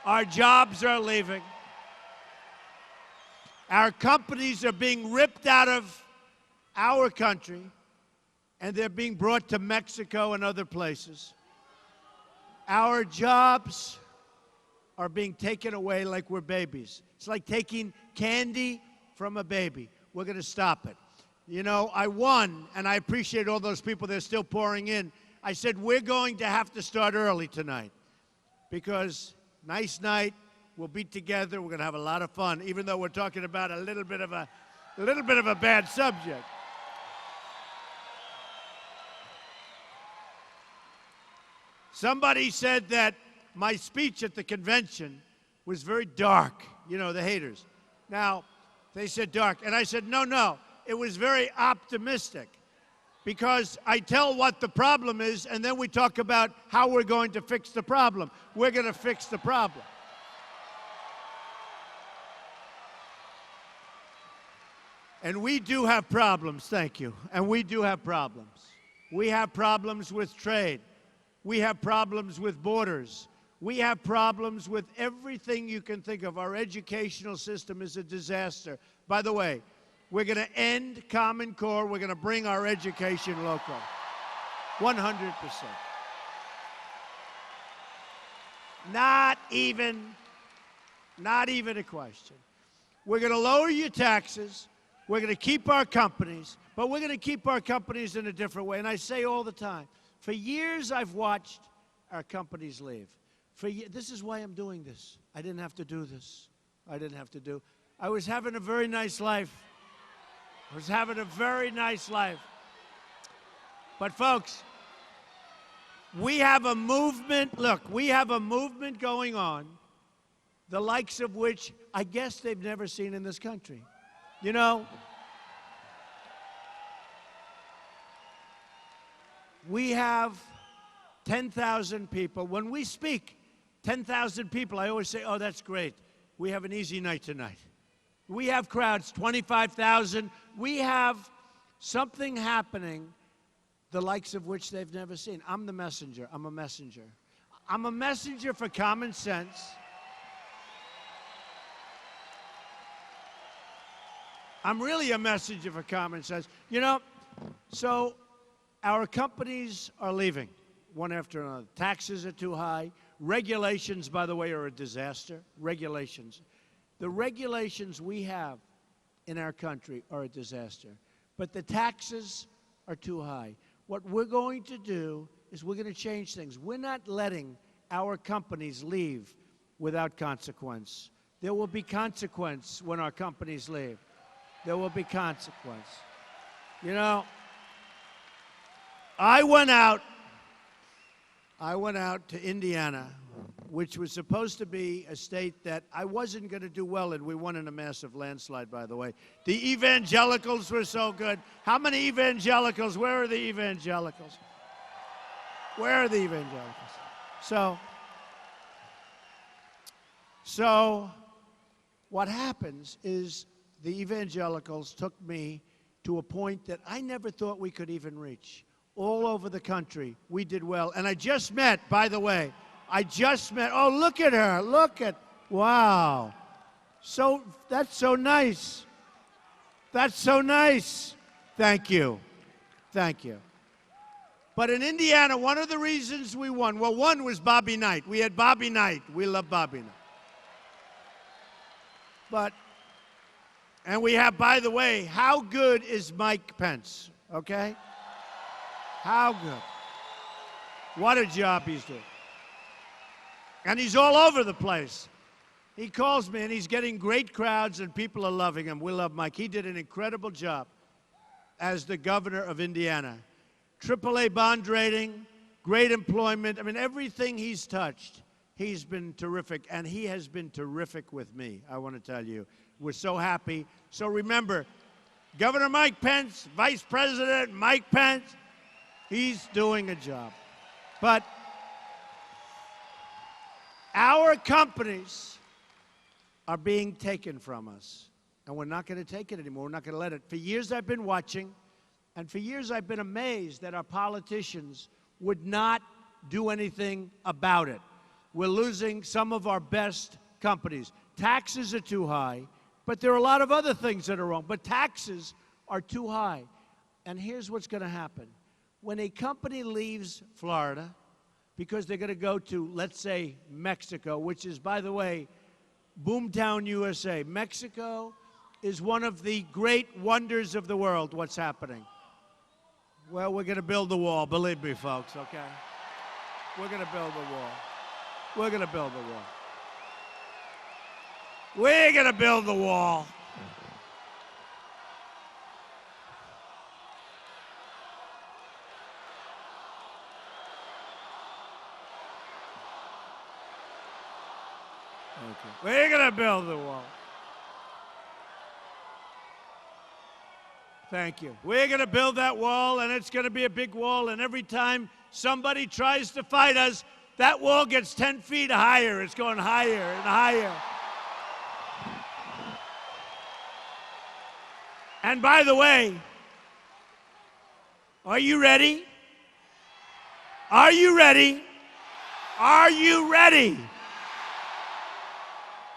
Our jobs are leaving. Our companies are being ripped out of our country, and they're being brought to Mexico and other places. Our jobs are being taken away like we're babies. It's like taking candy from a baby. We're going to stop it. You know, I won, and I appreciate all those people that are still pouring in. I said, we're going to have to start early tonight because nice night, we'll be together, we're going to have a lot of fun, even though we're talking about a little bit of a bad subject. Somebody said that my speech at the convention was very dark, you know, the haters. Now, they said dark, and I said, no, it was very optimistic because I tell what the problem is, and then we talk about how we're going to fix the problem. We're going to fix the problem. And we do have problems, thank you, and we do have problems. We have problems with trade. We have problems with borders. We have problems with everything you can think of. Our educational system is a disaster. By the way, We're going to end Common Core. We're going to bring our education local. 100%. Not even a question. We're going to lower your taxes. We're going to keep our companies, but we're going to keep our companies in a different way. And I say all the time, for years I've watched our companies leave. This is why I'm doing this. I didn't have to do this. I was having a very nice life. But folks, we have a movement. Look, we have a movement going on, the likes of which I guess they've never seen in this country. You know, we have 10,000 people. When we speak, 10,000 people, I always say, oh, that's great. We have an easy night tonight. We have crowds, 25,000. We have something happening, the likes of which they've never seen. I'm the messenger. I'm a messenger. I'm a messenger for common sense. I'm really a messenger for common sense. You know, so our companies are leaving one after another. Taxes are too high. Regulations, by the way, are a disaster. Regulations. The regulations we have in our country are a disaster. But the taxes are too high. What we're going to do is we're going to change things. We're not letting our companies leave without consequence. There will be consequence when our companies leave. There will be consequence. You know, I went out to Indiana, which was supposed to be a state that I wasn't going to do well in. We won in a massive landslide, by the way. The evangelicals were so good. How many evangelicals? Where are the evangelicals? Where are the evangelicals? So what happens is the evangelicals took me to a point that I never thought we could even reach. All over the country, we did well. And I just met, by the way, oh, look at her, wow. So, that's so nice. Thank you. But in Indiana, one of the reasons we won, well, one was Bobby Knight. We had Bobby Knight. We love Bobby Knight. And we have, by the way, how good is Mike Pence, okay? How good. What a job he's doing. And he's all over the place. He calls me, and he's getting great crowds, and people are loving him. We love Mike. He did an incredible job as the governor of Indiana. AAA bond rating, great employment. I mean, everything he's touched, he's been terrific, and he has been terrific with me, I want to tell you. We're so happy. So remember, Governor Mike Pence, Vice President Mike Pence, he's doing a job. But our companies are being taken from us, and we're not going to take it anymore. We're not going to let it. For years I've been watching, and for years I've been amazed that our politicians would not do anything about it. We're losing some of our best companies. Taxes are too high, but there are a lot of other things that are wrong. But taxes are too high. And here's what's going to happen. When a company leaves Florida, because they're going to go to, let's say, Mexico, which is, by the way, Boomtown, USA. Mexico is one of the great wonders of the world. What's happening? Well, we're going to build the wall, believe me, folks, okay? We're going to build the wall. We're going to build the wall. We're going to build the wall. Okay. We're going to build the wall. Thank you. We're going to build that wall, and it's going to be a big wall, and every time somebody tries to fight us, that wall gets 10 feet higher. It's going higher and higher. And by the way, are you ready? Are you ready? Are you ready?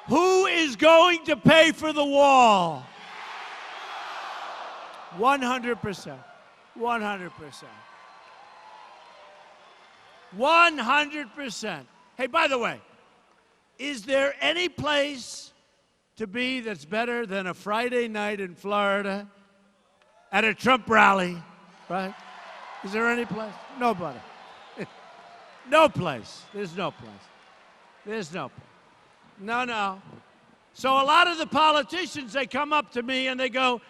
Who is going to pay for the wall? 100%. 100%. 100%. Hey, by the way, is there any place to be that's better than a Friday night in Florida at a Trump rally, right? Is there any place? Nobody. No place. There's no place. There's no place. No, no. So a lot of the politicians, they come up to me and they go,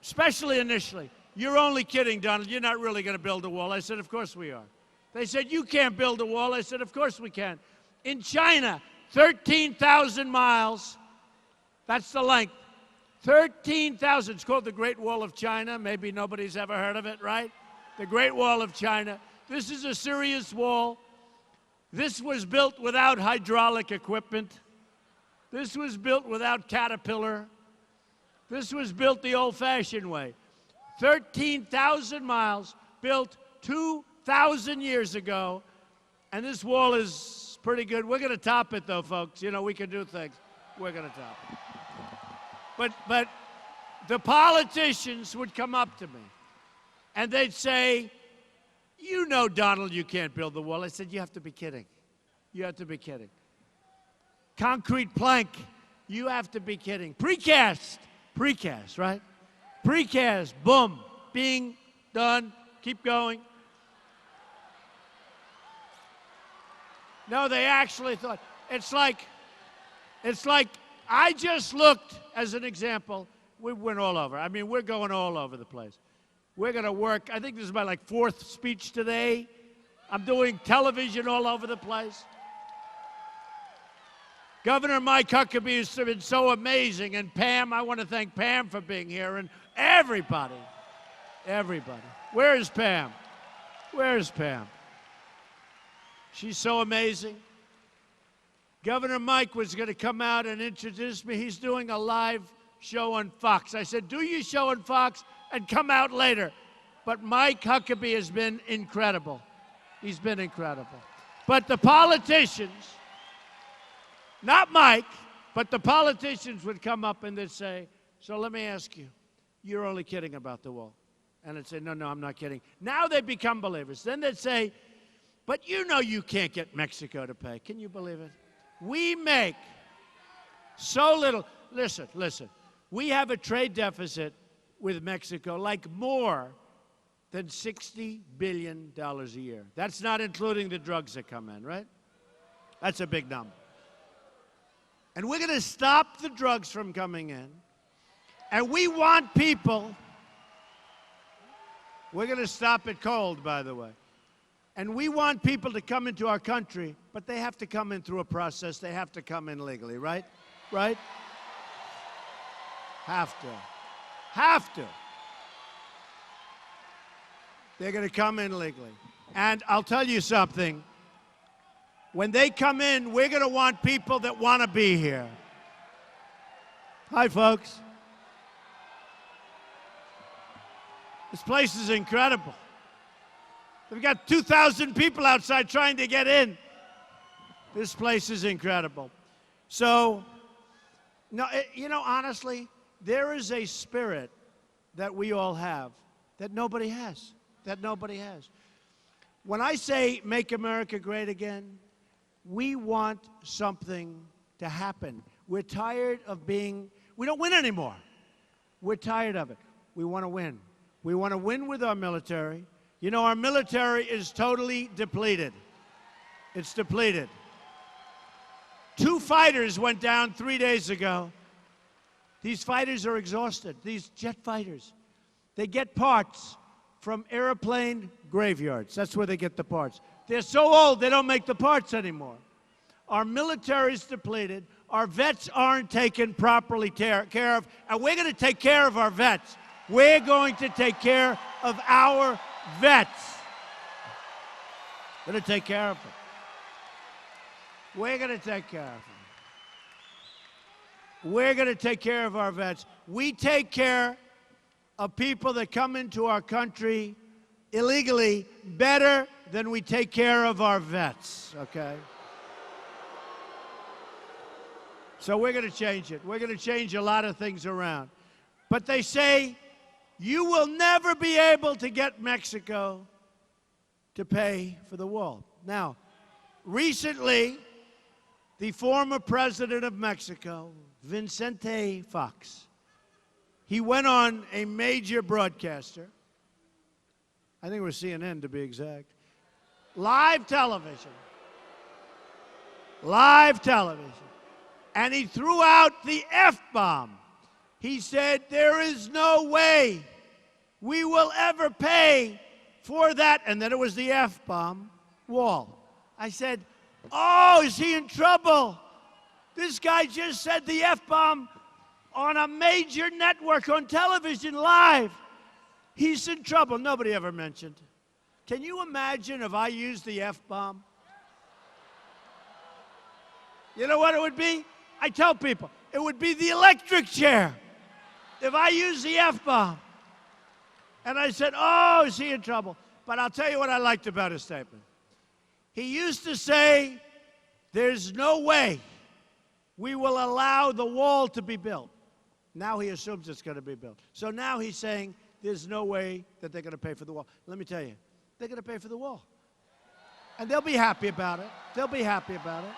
especially initially, "You're only kidding, Donald. You're not really going to build a wall." I said, "Of course we are." They said, "You can't build a wall." I said, "Of course we can." In China, 13,000 miles. That's the length. 13,000. It's called the Great Wall of China. Maybe nobody's ever heard of it, right? The Great Wall of China. This is a serious wall. This was built without hydraulic equipment. This was built without Caterpillar. This was built the old-fashioned way. 13,000 miles, built 2,000 years ago, and this wall is pretty good. We're going to top it, though, folks. You know, we can do things. We're going to top it. But the politicians would come up to me, and they'd say, "You know, Donald, you can't build the wall." I said, "You have to be kidding. You have to be kidding. Concrete plank, you have to be kidding. Precast, right? Precast, boom, being done, keep going." No, they actually thought, it's like, I just looked, as an example, we went all over. I mean, we're going all over the place. We're going to work, I think this is my fourth speech today. I'm doing television all over the place. Governor Mike Huckabee has been so amazing, and Pam, I want to thank Pam for being here, and everybody. Where is Pam? Where is Pam? She's so amazing. Governor Mike was going to come out and introduce me. He's doing a live show on Fox. I said, "Do your show on Fox and come out later." But Mike Huckabee has been incredible. He's been incredible. But the politicians, not Mike, but the politicians would come up and they'd say, "So let me ask you, you're only kidding about the wall." And I'd say, "No, I'm not kidding." Now they become believers. Then they'd say, "But you know you can't get Mexico to pay." Can you believe it? We make so little. Listen. We have a trade deficit with Mexico, like more than $60 billion a year. That's not including the drugs that come in, right? That's a big number. And we're going to stop the drugs from coming in. And we want people, we're going to stop it cold, by the way. And we want people to come into our country, but they have to come in through a process. They have to come in legally, right? Right? Have to. They're going to come in legally. And I'll tell you something. When they come in, we're going to want people that want to be here. Hi, folks. This place is incredible. We've got 2,000 people outside trying to get in. This place is incredible. So, no, honestly, there is a spirit that we all have that nobody has. When I say make America great again, we want something to happen. We're tired of we don't win anymore. We're tired of it. We want to win. We want to win with our military. You know, our military is totally depleted. It's depleted. 2 fighters went down 3 days ago. These fighters are exhausted. These jet fighters. They get parts from airplane graveyards. That's where they get the parts. They're so old, they don't make the parts anymore. Our military is depleted. Our vets aren't taken properly care of. And we're going to take care of our vets. We're going to take care of our vets. We're going to take care of them. We're going to take care of them. We're going to take care of our vets. We take care of people that come into our country illegally better than we take care of our vets, okay? So we're going to change it. We're going to change a lot of things around. But they say you will never be able to get Mexico to pay for the wall. Now, recently, the former president of Mexico, Vicente Fox, he went on a major broadcaster, I think it was CNN to be exact, live television, and he threw out the F-bomb. He said, there is no way we will ever pay for that, and then it was the F-bomb, wall. I said, oh, is he in trouble? This guy just said the F-bomb on a major network on television live. He's in trouble. Nobody ever mentioned. Can you imagine if I used the F-bomb? You know what it would be? I tell people, it would be the electric chair if I used the F-bomb. And I said, oh, is he in trouble? But I'll tell you what I liked about his statement. He used to say, there's no way we will allow the wall to be built. Now he assumes it's going to be built. So now he's saying there's no way that they're going to pay for the wall. Let me tell you, they're going to pay for the wall. And they'll be happy about it. They'll be happy about it.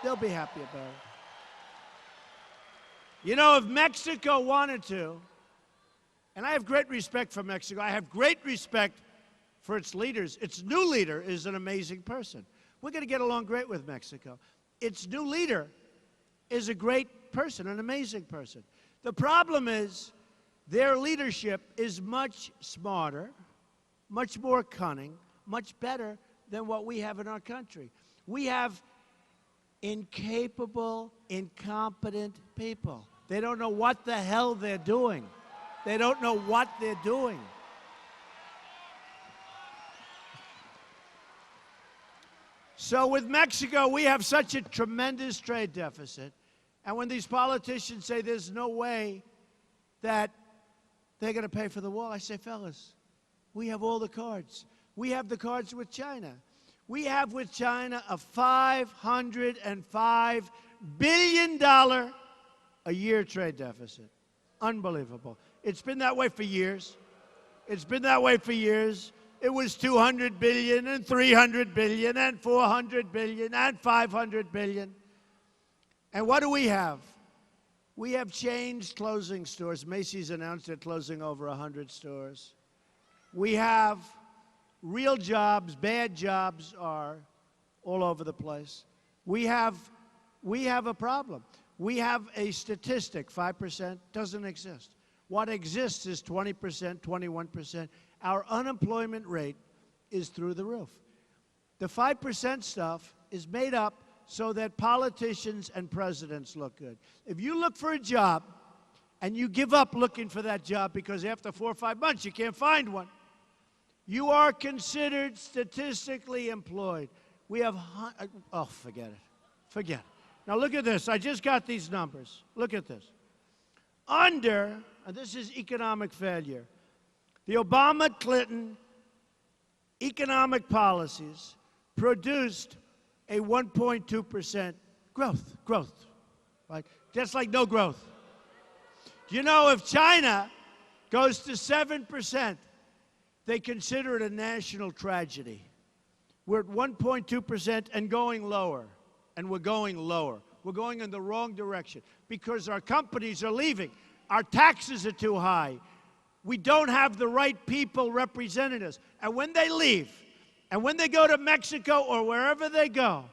They'll be happy about it. You know, if Mexico wanted to, and I have great respect for Mexico, I have great respect for its leaders. Its new leader is an amazing person. We're going to get along great with Mexico. Its new leader is a great person, an amazing person. The problem is their leadership is much smarter, much more cunning, much better than what we have in our country. We have incapable, incompetent people. They don't know what the hell they're doing. They don't know what they're doing. So with Mexico, we have such a tremendous trade deficit. And when these politicians say there's no way that they're going to pay for the wall, I say, fellas, we have all the cards. We have the cards with China. We have with China a $505 billion a year trade deficit. Unbelievable. It's been that way for years. It's been that way for years. It was 200 billion and 300 billion and 400 billion and 500 billion. And what do we have? We have chains closing stores. Macy's announced they're closing over 100 stores. We have real jobs, bad jobs are all over the place. We have a problem. We have a statistic, 5% doesn't exist. What exists is 20%, 21%. Our unemployment rate is through the roof. The 5% stuff is made up so that politicians and presidents look good. If you look for a job and you give up looking for that job because after 4 or 5 months you can't find one, you are considered statistically employed. We have, oh, forget it. Forget it. Now look at this. I just got these numbers. Look at this. And this is economic failure. The Obama-Clinton economic policies produced a 1.2% growth, right? Just like no growth. Do you know if China goes to 7%, they consider it a national tragedy. We're at 1.2% and going lower, and we're going lower. We're going in the wrong direction because our companies are leaving. Our taxes are too high. We don't have the right people representing us. And when they leave, and when they go to Mexico or wherever they go,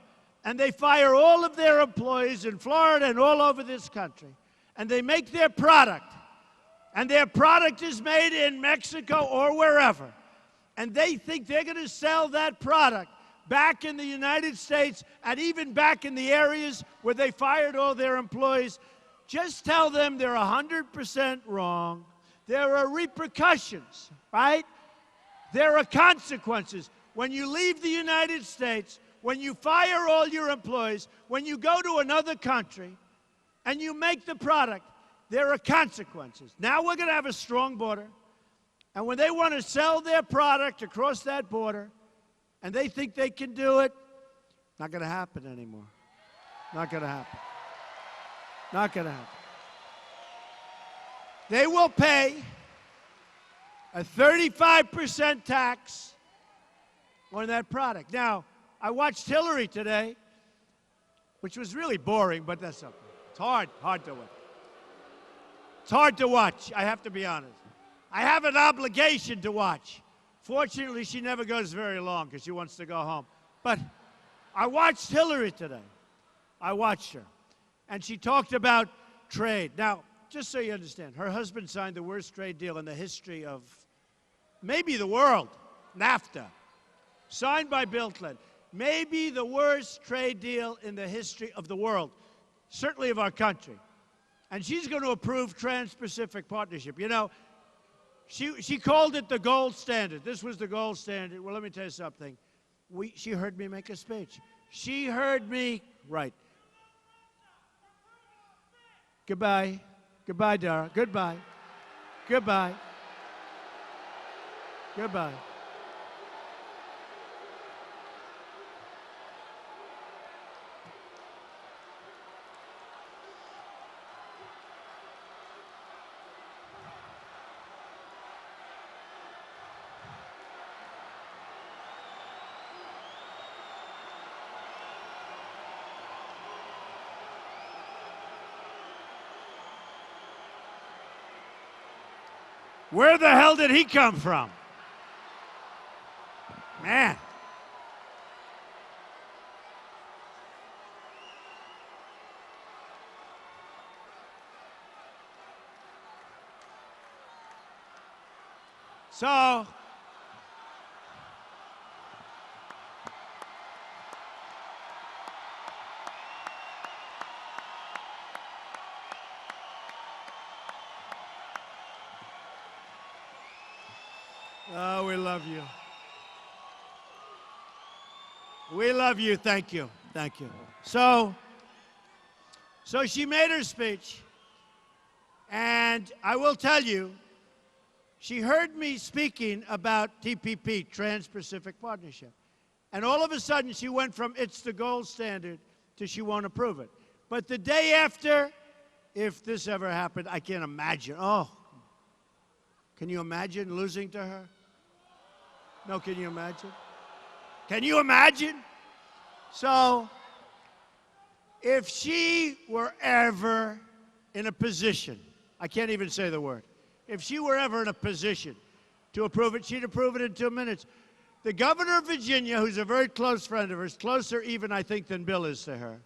and they fire all of their employees in Florida and all over this country, and they make their product, and their product is made in Mexico or wherever, and they think they're going to sell that product back in the United States and even back in the areas where they fired all their employees, just tell them they're 100% wrong. There are repercussions, right? There are consequences. When you leave the United States, when you fire all your employees, when you go to another country and you make the product, there are consequences. Now we're going to have a strong border. And when they want to sell their product across that border and they think they can do it, not going to happen anymore. Not going to happen. Not going to happen. They will pay a 35% tax on that product. Now, I watched Hillary today, which was really boring, but that's okay. It's hard to watch. It's hard to watch, I have to be honest. I have an obligation to watch. Fortunately, she never goes very long because she wants to go home. But I watched Hillary today. I watched her. And she talked about trade. Now, just so you understand, her husband signed the worst trade deal in the history of maybe the world, NAFTA, signed by Bill Clinton. Maybe the worst trade deal in the history of the world, certainly of our country. And she's going to approve Trans-Pacific Partnership. You know, she called it the gold standard. This was the gold standard. Well, let me tell you something. She heard me make a speech. She heard me, right. Goodbye. Goodbye, Dara. Goodbye. Goodbye. Goodbye. Where the hell did he come from? Man. So, oh, we love you. We love you. Thank you. Thank you. So she made her speech, and I will tell you, she heard me speaking about TPP, Trans-Pacific Partnership. And all of a sudden, she went from it's the gold standard to she won't approve it. But the day after, if this ever happened, I can't imagine. Oh, can you imagine losing to her? No, can you imagine? Can you imagine? So, if she were ever in a position, I can't even say the word, if she were ever in a position to approve it, she'd approve it in 2 minutes. The governor of Virginia, who's a very close friend of hers, closer even, I think, than Bill is to her,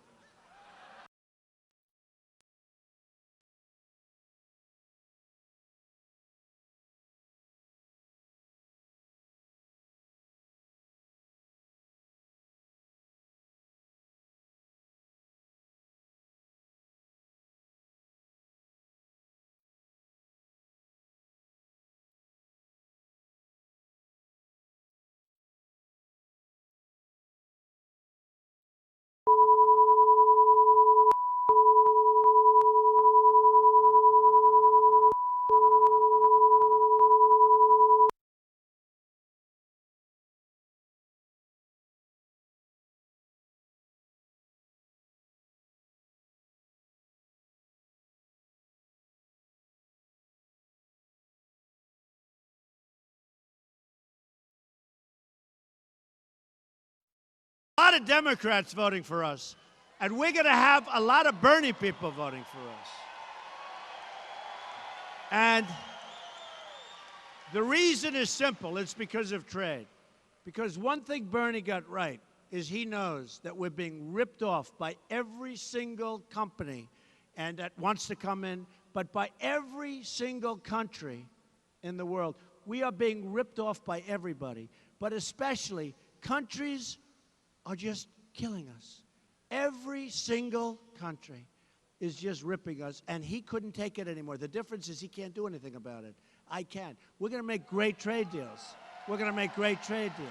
a lot of Democrats voting for us, and we're going to have a lot of Bernie people voting for us. And the reason is simple. It's because of trade. Because one thing Bernie got right is he knows that we're being ripped off by every single company and that wants to come in, but by every single country in the world. We are being ripped off by everybody, but especially countries are just killing us. Every single country is just ripping us, and he couldn't take it anymore. The difference is he can't do anything about it. I can. We're going to make great trade deals. We're going to make great trade deals.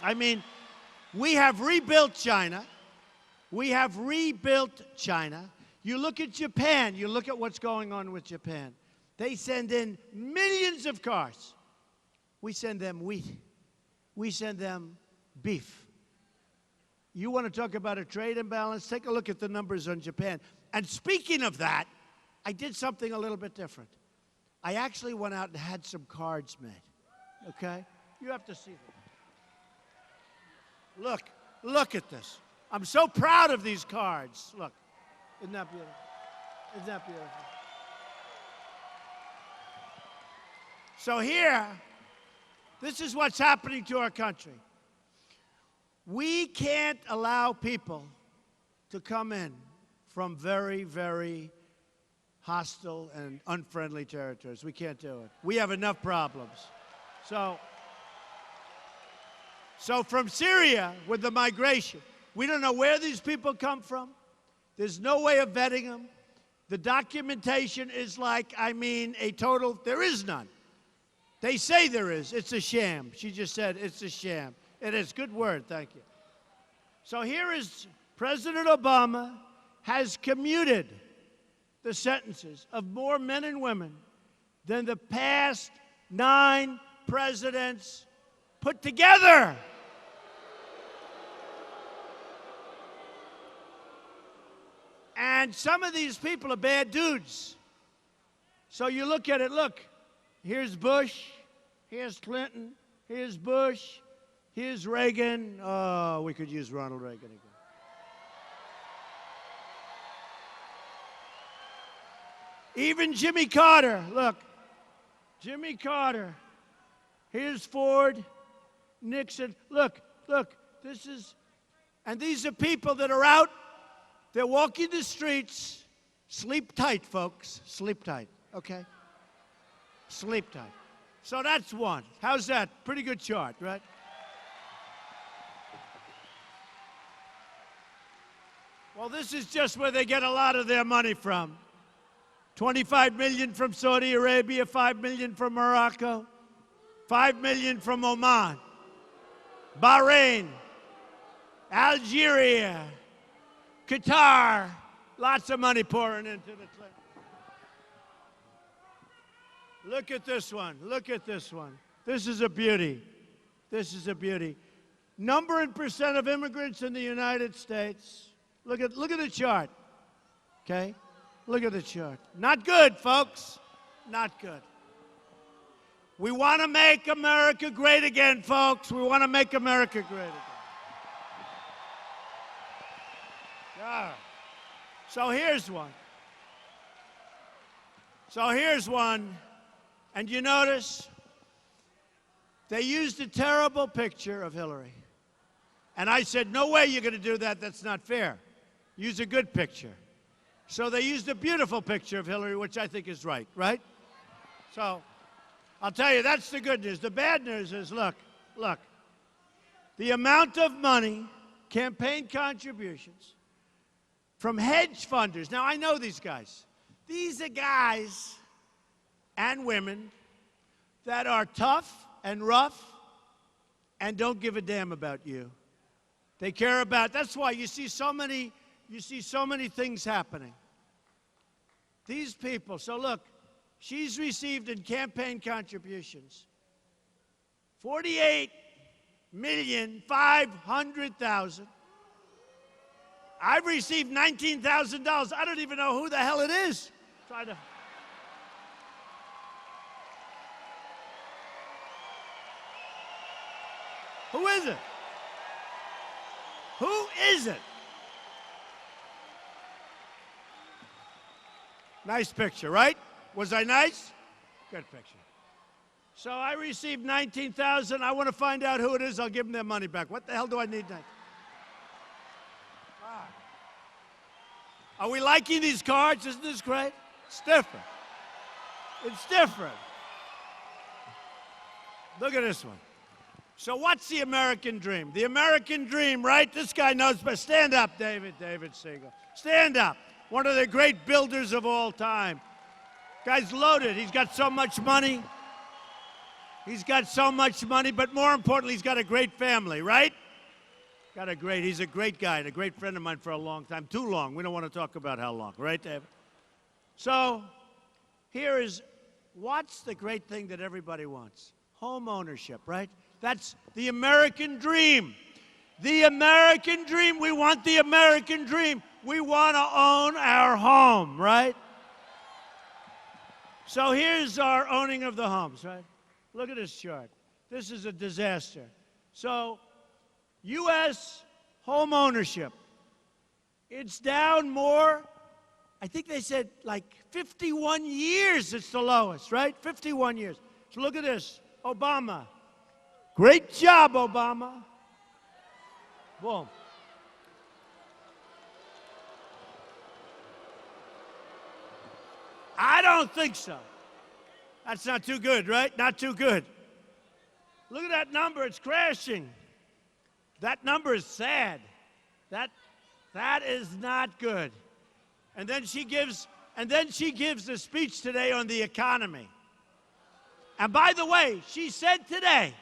I mean, we have rebuilt China. We have rebuilt China. You look at Japan. You look at what's going on with Japan. They send in millions of cars. We send them wheat. We send them beef. You want to talk about a trade imbalance? Take a look at the numbers on Japan. And speaking of that, I did something a little bit different. I actually went out and had some cards made, okay? You have to see them. Look at this. I'm so proud of these cards. Look, isn't that beautiful? Isn't that beautiful? So here, this is what's happening to our country. We can't allow people to come in from very, very hostile and unfriendly territories. We can't do it. We have enough problems. So from Syria, with the migration, we don't know where these people come from. There's no way of vetting them. The documentation is like, there is none. They say there is. It's a sham. She just said it's a sham. It is. Good word. Thank you. So here is President Obama has commuted the sentences of more men and women than the past 9 presidents put together. And some of these people are bad dudes. So you look at it, look, here's Bush, here's Clinton, here's Bush, here's Reagan. Oh, we could use Ronald Reagan again. Even Jimmy Carter, look, Jimmy Carter. Here's Ford, Nixon. Look, this is, and these are people that are out, they're walking the streets. Sleep tight, folks, sleep tight, okay? Sleep tight. So that's one. How's that? Pretty good chart, right? Well, this is just where they get a lot of their money from. 25 million from Saudi Arabia, 5 million from Morocco, 5 million from Oman, Bahrain, Algeria, Qatar, lots of money pouring into the clip. Look at this one. Look at this one. This is a beauty. This is a beauty. Number and percent of immigrants in the United States. Look at the chart. Okay? Look at the chart. Not good, folks. Not good. We want to make America great again, folks. We want to make America great again. Yeah. So here's one. And you notice they used a terrible picture of Hillary. And I said, no way you're going to do that. That's not fair. Use a good picture. So they used a beautiful picture of Hillary, which I think is right? So I'll tell you, that's the good news. The bad news is, look, the amount of money, campaign contributions from hedge funders. Now, I know these guys. These are guys and women that are tough and rough and don't give a damn about you. They care about, that's why you see so many things happening. These people, so look, she's received in campaign contributions $48,500,000. I've received $19,000. I don't even know who the hell it is. Who is it? Who is it? Nice picture, right? Was I nice? Good picture. So I received $19,000. I want to find out who it is. I'll give them their money back. What the hell do I need that? Wow. Are we liking these cards? Isn't this great? It's different. It's different. Look at this one. So what's the American dream? The American dream, right? This guy knows best. Stand up, David Siegel. Stand up. One of the great builders of all time. Guy's loaded. He's got so much money. He's got so much money, but more importantly, he's got a great family, right? He's a great guy and a great friend of mine for a long time. Too long. We don't want to talk about how long, right, David? So here is, what's the great thing that everybody wants? Home ownership, right? That's the American dream. The American dream. We want the American dream. We want to own our home, right? So here's our owning of the homes, right? Look at this chart. This is a disaster. So U.S. home ownership, it's down more. I think they said like 51 years it's the lowest, right? 51 years. So look at this. Obama. Great job, Obama. Boom. I don't think so. That's not too good, right? Not too good. Look at that number. It's crashing. That number is sad. That is not good. And then she gives a speech today on the economy. And by the way, she said today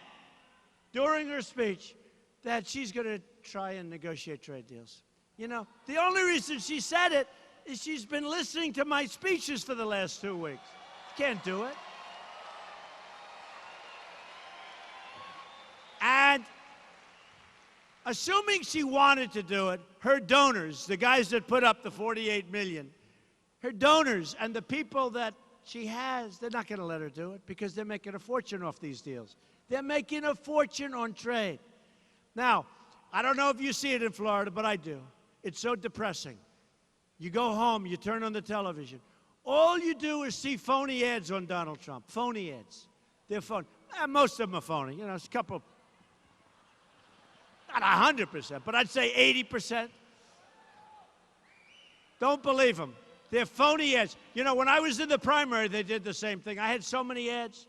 during her speech that she's going to try and negotiate trade deals. You know, the only reason she said it is she's been listening to my speeches for the last 2 weeks. Can't do it. And assuming she wanted to do it, her donors, the guys that put up the $48 million, her donors and the people that she has, they're not going to let her do it because they're making a fortune off these deals. They're making a fortune on trade. Now, I don't know if you see it in Florida, but I do. It's so depressing. You go home, you turn on the television. All you do is see phony ads on Donald Trump. Phony ads. They're phony. Most of them are phony. You know, it's a couple, not 100%, but I'd say 80%. Don't believe them. They're phony ads. You know, when I was in the primary, they did the same thing. I had so many ads,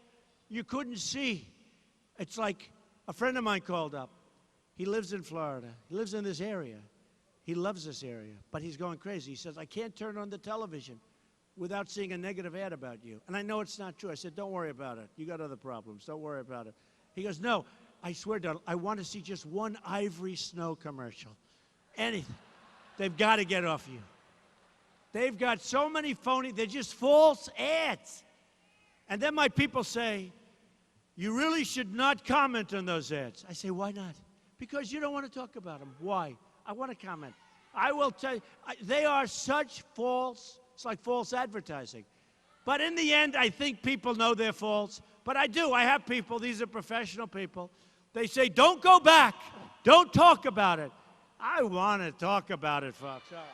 you couldn't see. It's like a friend of mine called up. He lives in Florida. He lives in this area. He loves this area, but he's going crazy. He says, I can't turn on the television without seeing a negative ad about you. And I know it's not true. I said, don't worry about it. You got other problems. Don't worry about it. He goes, no, I swear, Donald, I want to see just one Ivory Snow commercial. Anything. They've got to get off you. They've got so many phony, they're just false ads. And then my people say, you really should not comment on those ads. I say, why not? Because you don't want to talk about them. Why? I want to comment. I will tell you, they are such false, it's like false advertising. But in the end, I think people know they're false. But I do. I have people, these are professional people. They say, don't go back. Don't talk about it. I want to talk about it, folks. All right.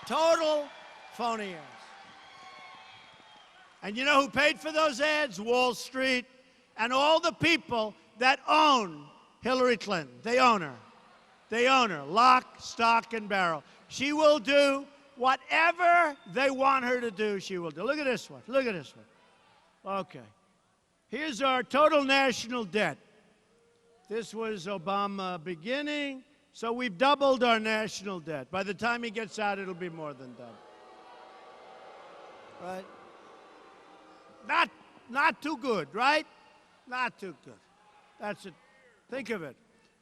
Total phony ads. And you know who paid for those ads? Wall Street and all the people that own Hillary Clinton. They own her. They own her. Lock, stock, and barrel. She will do whatever they want her to do, she will do. Look at this one. Look at this one. Okay. Here's our total national debt. This was Obama beginning. So we've doubled our national debt. By the time he gets out, it'll be more than double. Right? Not too good, right? Not too good. That's it. Think of it.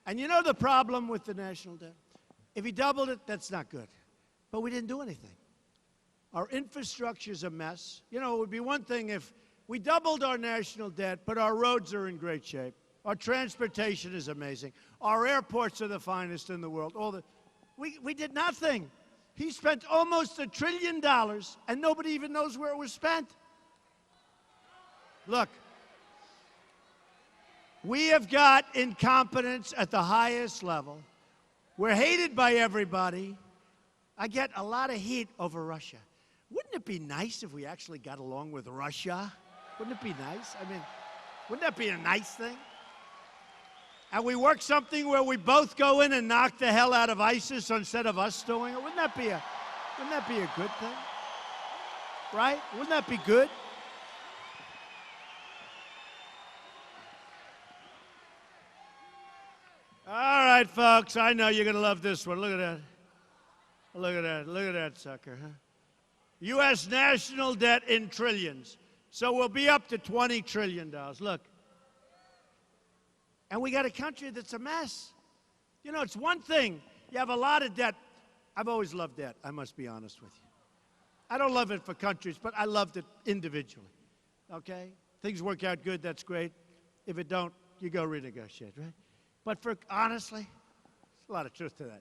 And you know the problem with the national debt? If he doubled it, that's not good. But we didn't do anything. Our infrastructure's a mess. You know, it would be one thing if we doubled our national debt, but our roads are in great shape. Our transportation is amazing. Our airports are the finest in the world. We did nothing. He spent almost $1 trillion, and nobody even knows where it was spent. Look, we have got incompetence at the highest level. We're hated by everybody. I get a lot of heat over Russia. Wouldn't it be nice if we actually got along with Russia? Wouldn't it be nice? I mean, wouldn't that be a nice thing? And we work something where we both go in and knock the hell out of ISIS instead of us doing it. Wouldn't that be a good thing? Right? Wouldn't that be good? All right, folks, I know you're going to love this one. Look at that. Look at that. Look at that sucker, huh? U.S. national debt in trillions. So we'll be up to $20 trillion. Look. And we got a country that's a mess. You know, it's one thing. You have a lot of debt. I've always loved debt, I must be honest with you. I don't love it for countries, but I loved it individually. Okay? Things work out good, that's great. If it don't, you go renegotiate, right? But honestly, there's a lot of truth to that.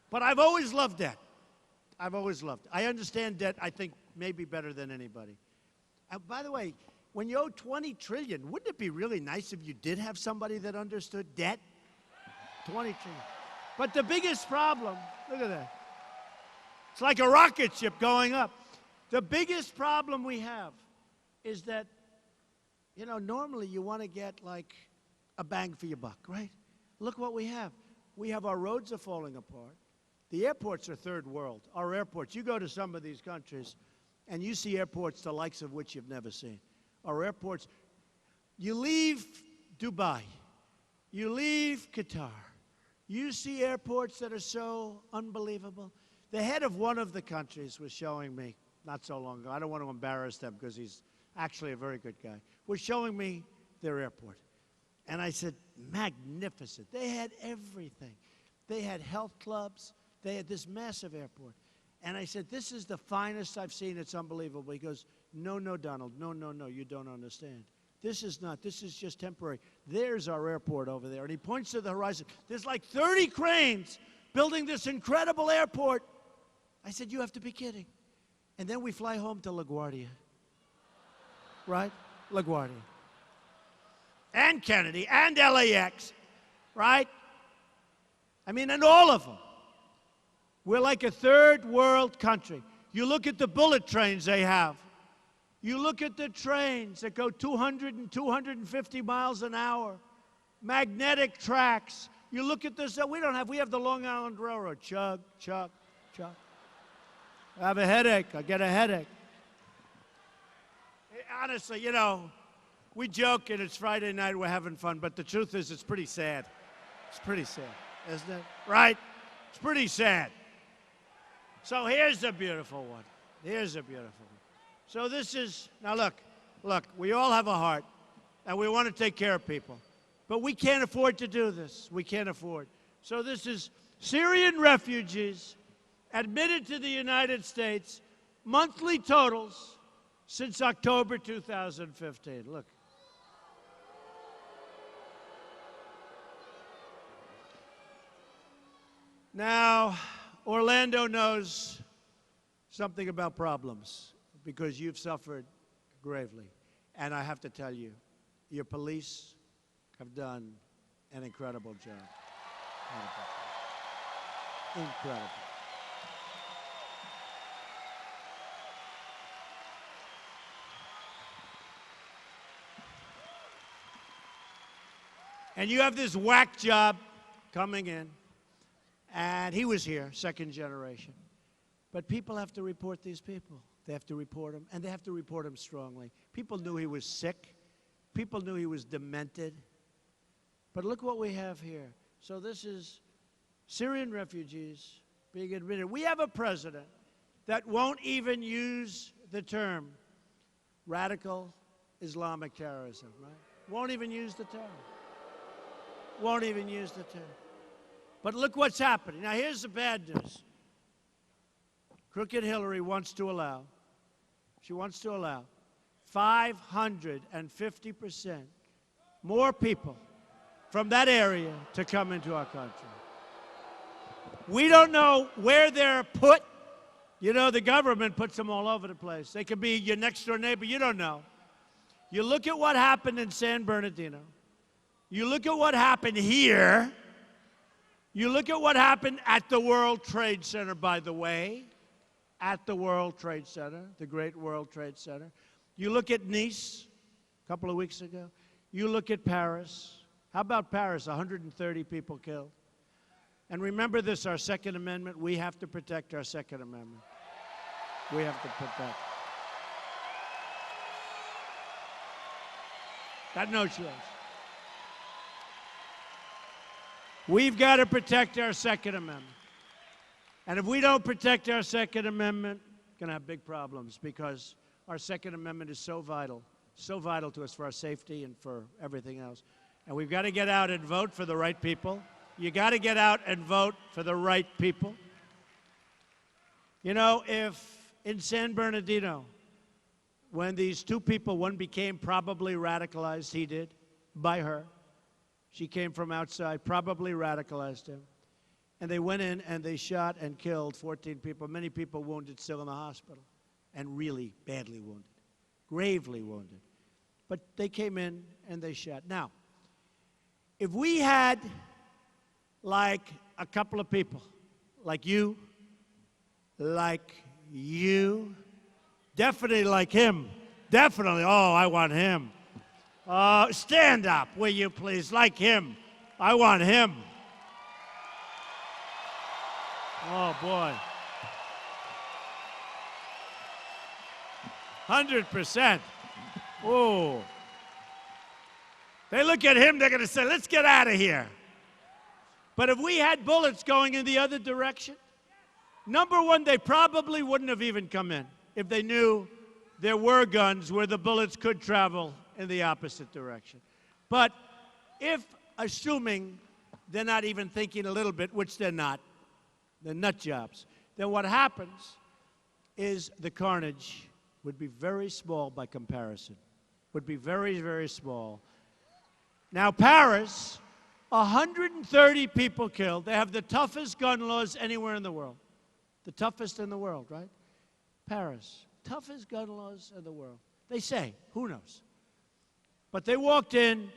But I've always loved debt. I've always loved it. I understand debt, I think, maybe better than anybody. By the way, when you owe $20 trillion, wouldn't it be really nice if you did have somebody that understood debt? 20 trillion. But the biggest problem, look at that. It's like a rocket ship going up. The biggest problem we have is that, you know, normally you want to get like a bang for your buck, right? Look what we have. We have our roads are falling apart. The airports are third world. Our airports, you go to some of these countries and you see airports the likes of which you've never seen. Our airports, you leave Dubai, you leave Qatar, you see airports that are so unbelievable. The head of one of the countries was showing me, not so long ago, I don't want to embarrass them because he's actually a very good guy, was showing me their airport. And I said, magnificent. They had everything. They had health clubs. They had this massive airport. And I said, this is the finest I've seen. It's unbelievable. He goes, no, no, Donald. No, no, no. You don't understand. This is not. This is just temporary. There's our airport over there. And he points to the horizon. There's like 30 cranes building this incredible airport. I said, you have to be kidding. And then we fly home to LaGuardia. Right? LaGuardia. And Kennedy and LAX. Right? I mean, and all of them. We're like a third world country. You look at the bullet trains they have. You look at the trains that go 200 and 250 miles an hour. Magnetic tracks. You look at this, we have the Long Island Railroad. Chug, chug, chug. I have a headache. I get a headache. Honestly, you know, we joke and it's Friday night, we're having fun, but the truth is it's pretty sad. It's pretty sad, isn't it? Right? It's pretty sad. So here's the beautiful one. Here's the beautiful one. So this is, now look, we all have a heart, and we want to take care of people. But we can't afford to do this. We can't afford. So this is Syrian refugees admitted to the United States, monthly totals since October 2015. Look. Now, Orlando knows something about problems because you've suffered gravely. And I have to tell you, your police have done an incredible job. Incredible. And you have this whack job coming in. And he was here, second generation. But people have to report these people. They have to report him, and they have to report him strongly. People knew he was sick. People knew he was demented. But look what we have here. So this is Syrian refugees being admitted. We have a president that won't even use the term radical Islamic terrorism, right? Won't even use the term. Won't even use the term. But look what's happening. Now, here's the bad news. Crooked Hillary wants to allow, 550% more people from that area to come into our country. We don't know where they're put. You know, the government puts them all over the place. They could be your next door neighbor. You don't know. You look at what happened in San Bernardino. You look at what happened here. You look at what happened at the World Trade Center, by the way, at the World Trade Center, the great World Trade Center. You look at Nice a couple of weeks ago. You look at Paris. How about Paris? 130 people killed. And remember this, our Second Amendment, we have to protect our Second Amendment. We have to protect. Got no choice. We've got to protect our Second Amendment. And if we don't protect our Second Amendment, we're going to have big problems because our Second Amendment is so vital to us for our safety and for everything else. And we've got to get out and vote for the right people. You got to get out and vote for the right people. You know, if in San Bernardino, when these two people, one became probably radicalized, he did, by her. She came from outside, probably radicalized him. And they went in and they shot and killed 14 people, many people wounded still in the hospital, and really badly wounded, gravely wounded. But they came in and they shot. Now, if we had like a couple of people, like you, definitely like him, definitely, oh, I want him. Stand up, will you please, like him. I want him. Oh, boy. 100%. Oh. They look at him, they're going to say, let's get out of here. But if we had bullets going in the other direction, number one, they probably wouldn't have even come in if they knew there were guns where the bullets could travel in the opposite direction. But if, assuming they're not even thinking a little bit, which they're not, they're nut jobs, then what happens is the carnage would be very small by comparison, would be very, very small. Now, Paris, 130 people killed. They have the toughest gun laws anywhere in the world. The toughest in the world, right? Paris, toughest gun laws in the world. They say, who knows? But they walked in,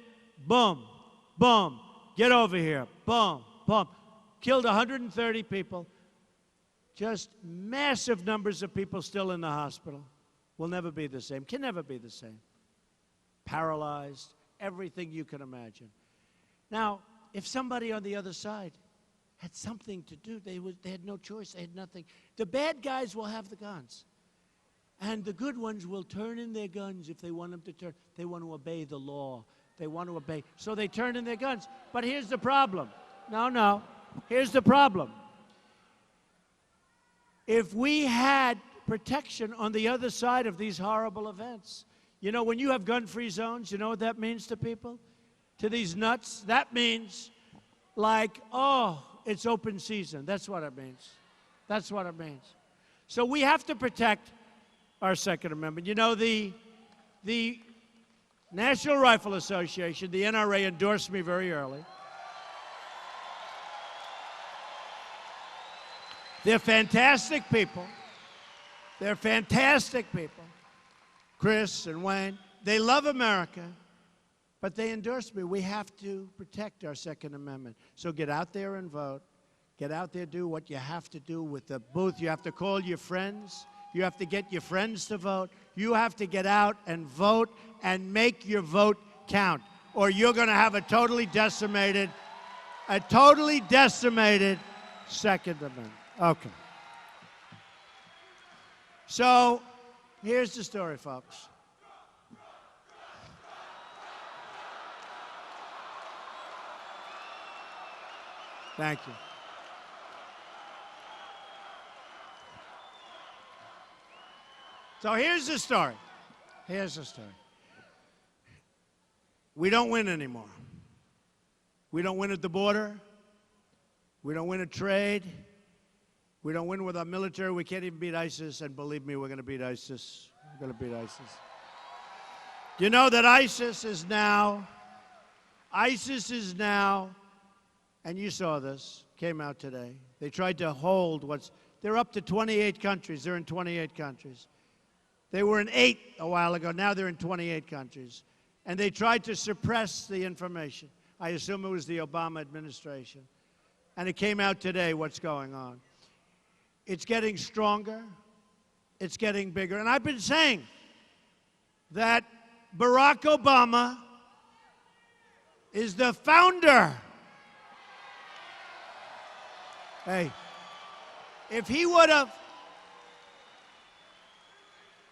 boom, boom, get over here, boom, boom. Killed 130 people. Just massive numbers of people still in the hospital. Will never be the same, can never be the same. Paralyzed, everything you can imagine. Now, if somebody on the other side had something to do, they had no choice, they had nothing. The bad guys will have the guns. And the good ones will turn in their guns if they want them to turn. They want to obey the law. They want to obey. So they turn in their guns. But here's the problem. No. Here's the problem. If we had protection on the other side of these horrible events, you know, when you have gun-free zones, you know what that means to people? To these nuts? That means like, oh, it's open season. That's what it means. That's what it means. So we have to protect our Second Amendment. You know, the National Rifle Association, the NRA, endorsed me very early. They're fantastic people. They're fantastic people. Chris and Wayne, they love America, but they endorsed me. We have to protect our Second Amendment. So get out there and vote. Get out there, do what you have to do with the booth. You have to call your friends. You have to get your friends to vote. You have to get out and vote and make your vote count, or you're going to have a totally decimated Second Amendment. Okay. So here's the story, folks. Thank you. So here's the story. Here's the story. We don't win anymore. We don't win at the border. We don't win at trade. We don't win with our military. We can't even beat ISIS. And believe me, we're going to beat ISIS. We're going to beat ISIS. You know that ISIS is now, and you saw this, came out today. They tried to hold they're up to 28 countries. They're in 28 countries. They were in 8 a while ago. Now they're in 28 countries. And they tried to suppress the information. I assume it was the Obama administration. And it came out today what's going on. It's getting stronger. It's getting bigger. And I've been saying that Barack Obama is the founder. Hey, if he would have,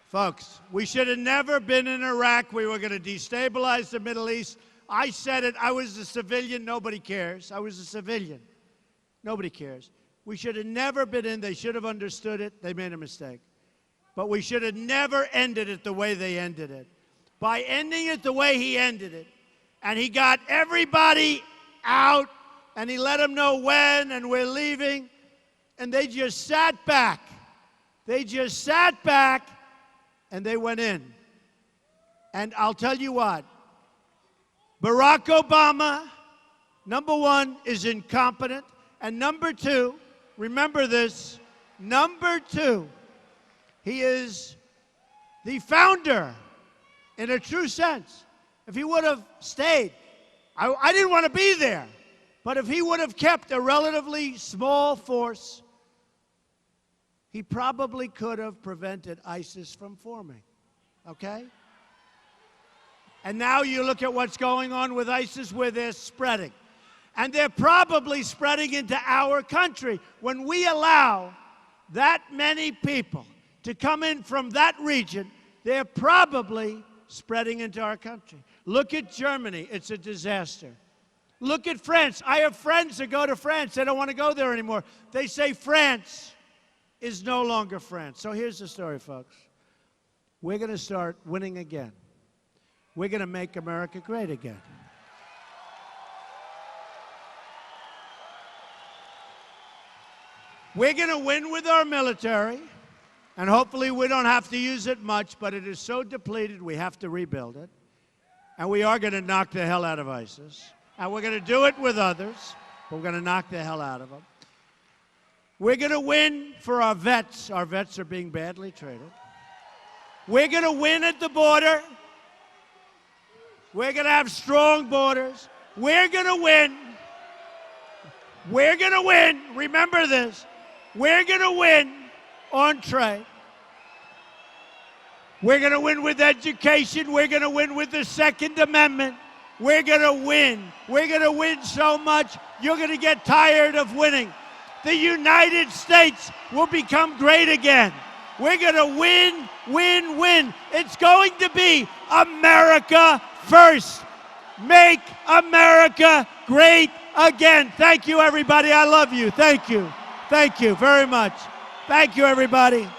folks, we should have never been in Iraq. We were going to destabilize the Middle East. I said it. I was a civilian. Nobody cares. I was a civilian. Nobody cares. We should have never been in. They should have understood it. They made a mistake. But we should have never ended it the way they ended it. By ending it the way he ended it, and he got everybody out, and he let them know when, and we're leaving, and they just sat back. They just sat back, and they went in. And I'll tell you what, Barack Obama, number one, is incompetent. And number two, remember this, number two, he is the founder in a true sense. If he would have stayed, I didn't want to be there, but if he would have kept a relatively small force, he probably could have prevented ISIS from forming, okay? And now you look at what's going on with ISIS, where they're spreading. And they're probably spreading into our country. When we allow that many people to come in from that region, they're probably spreading into our country. Look at Germany. It's a disaster. Look at France. I have friends that go to France. They don't want to go there anymore. They say France is no longer France. So here's the story, folks. We're going to start winning again. We're going to make America great again. We're going to win with our military, and hopefully we don't have to use it much, but it is so depleted we have to rebuild it. And we are going to knock the hell out of ISIS. And we're going to do it with others, but we're going to knock the hell out of them. We're going to win for our vets. Our vets are being badly treated. We're going to win at the border. We're going to have strong borders. We're going to win. We're going to win. Remember this. We're going to win on trade. We're going to win with education. We're going to win with the Second Amendment. We're going to win. We're going to win so much, you're going to get tired of winning. The United States will become great again. We're going to win, win, win. It's going to be America first. Make America great again. Thank you, everybody. I love you. Thank you. Thank you very much. Thank you, everybody.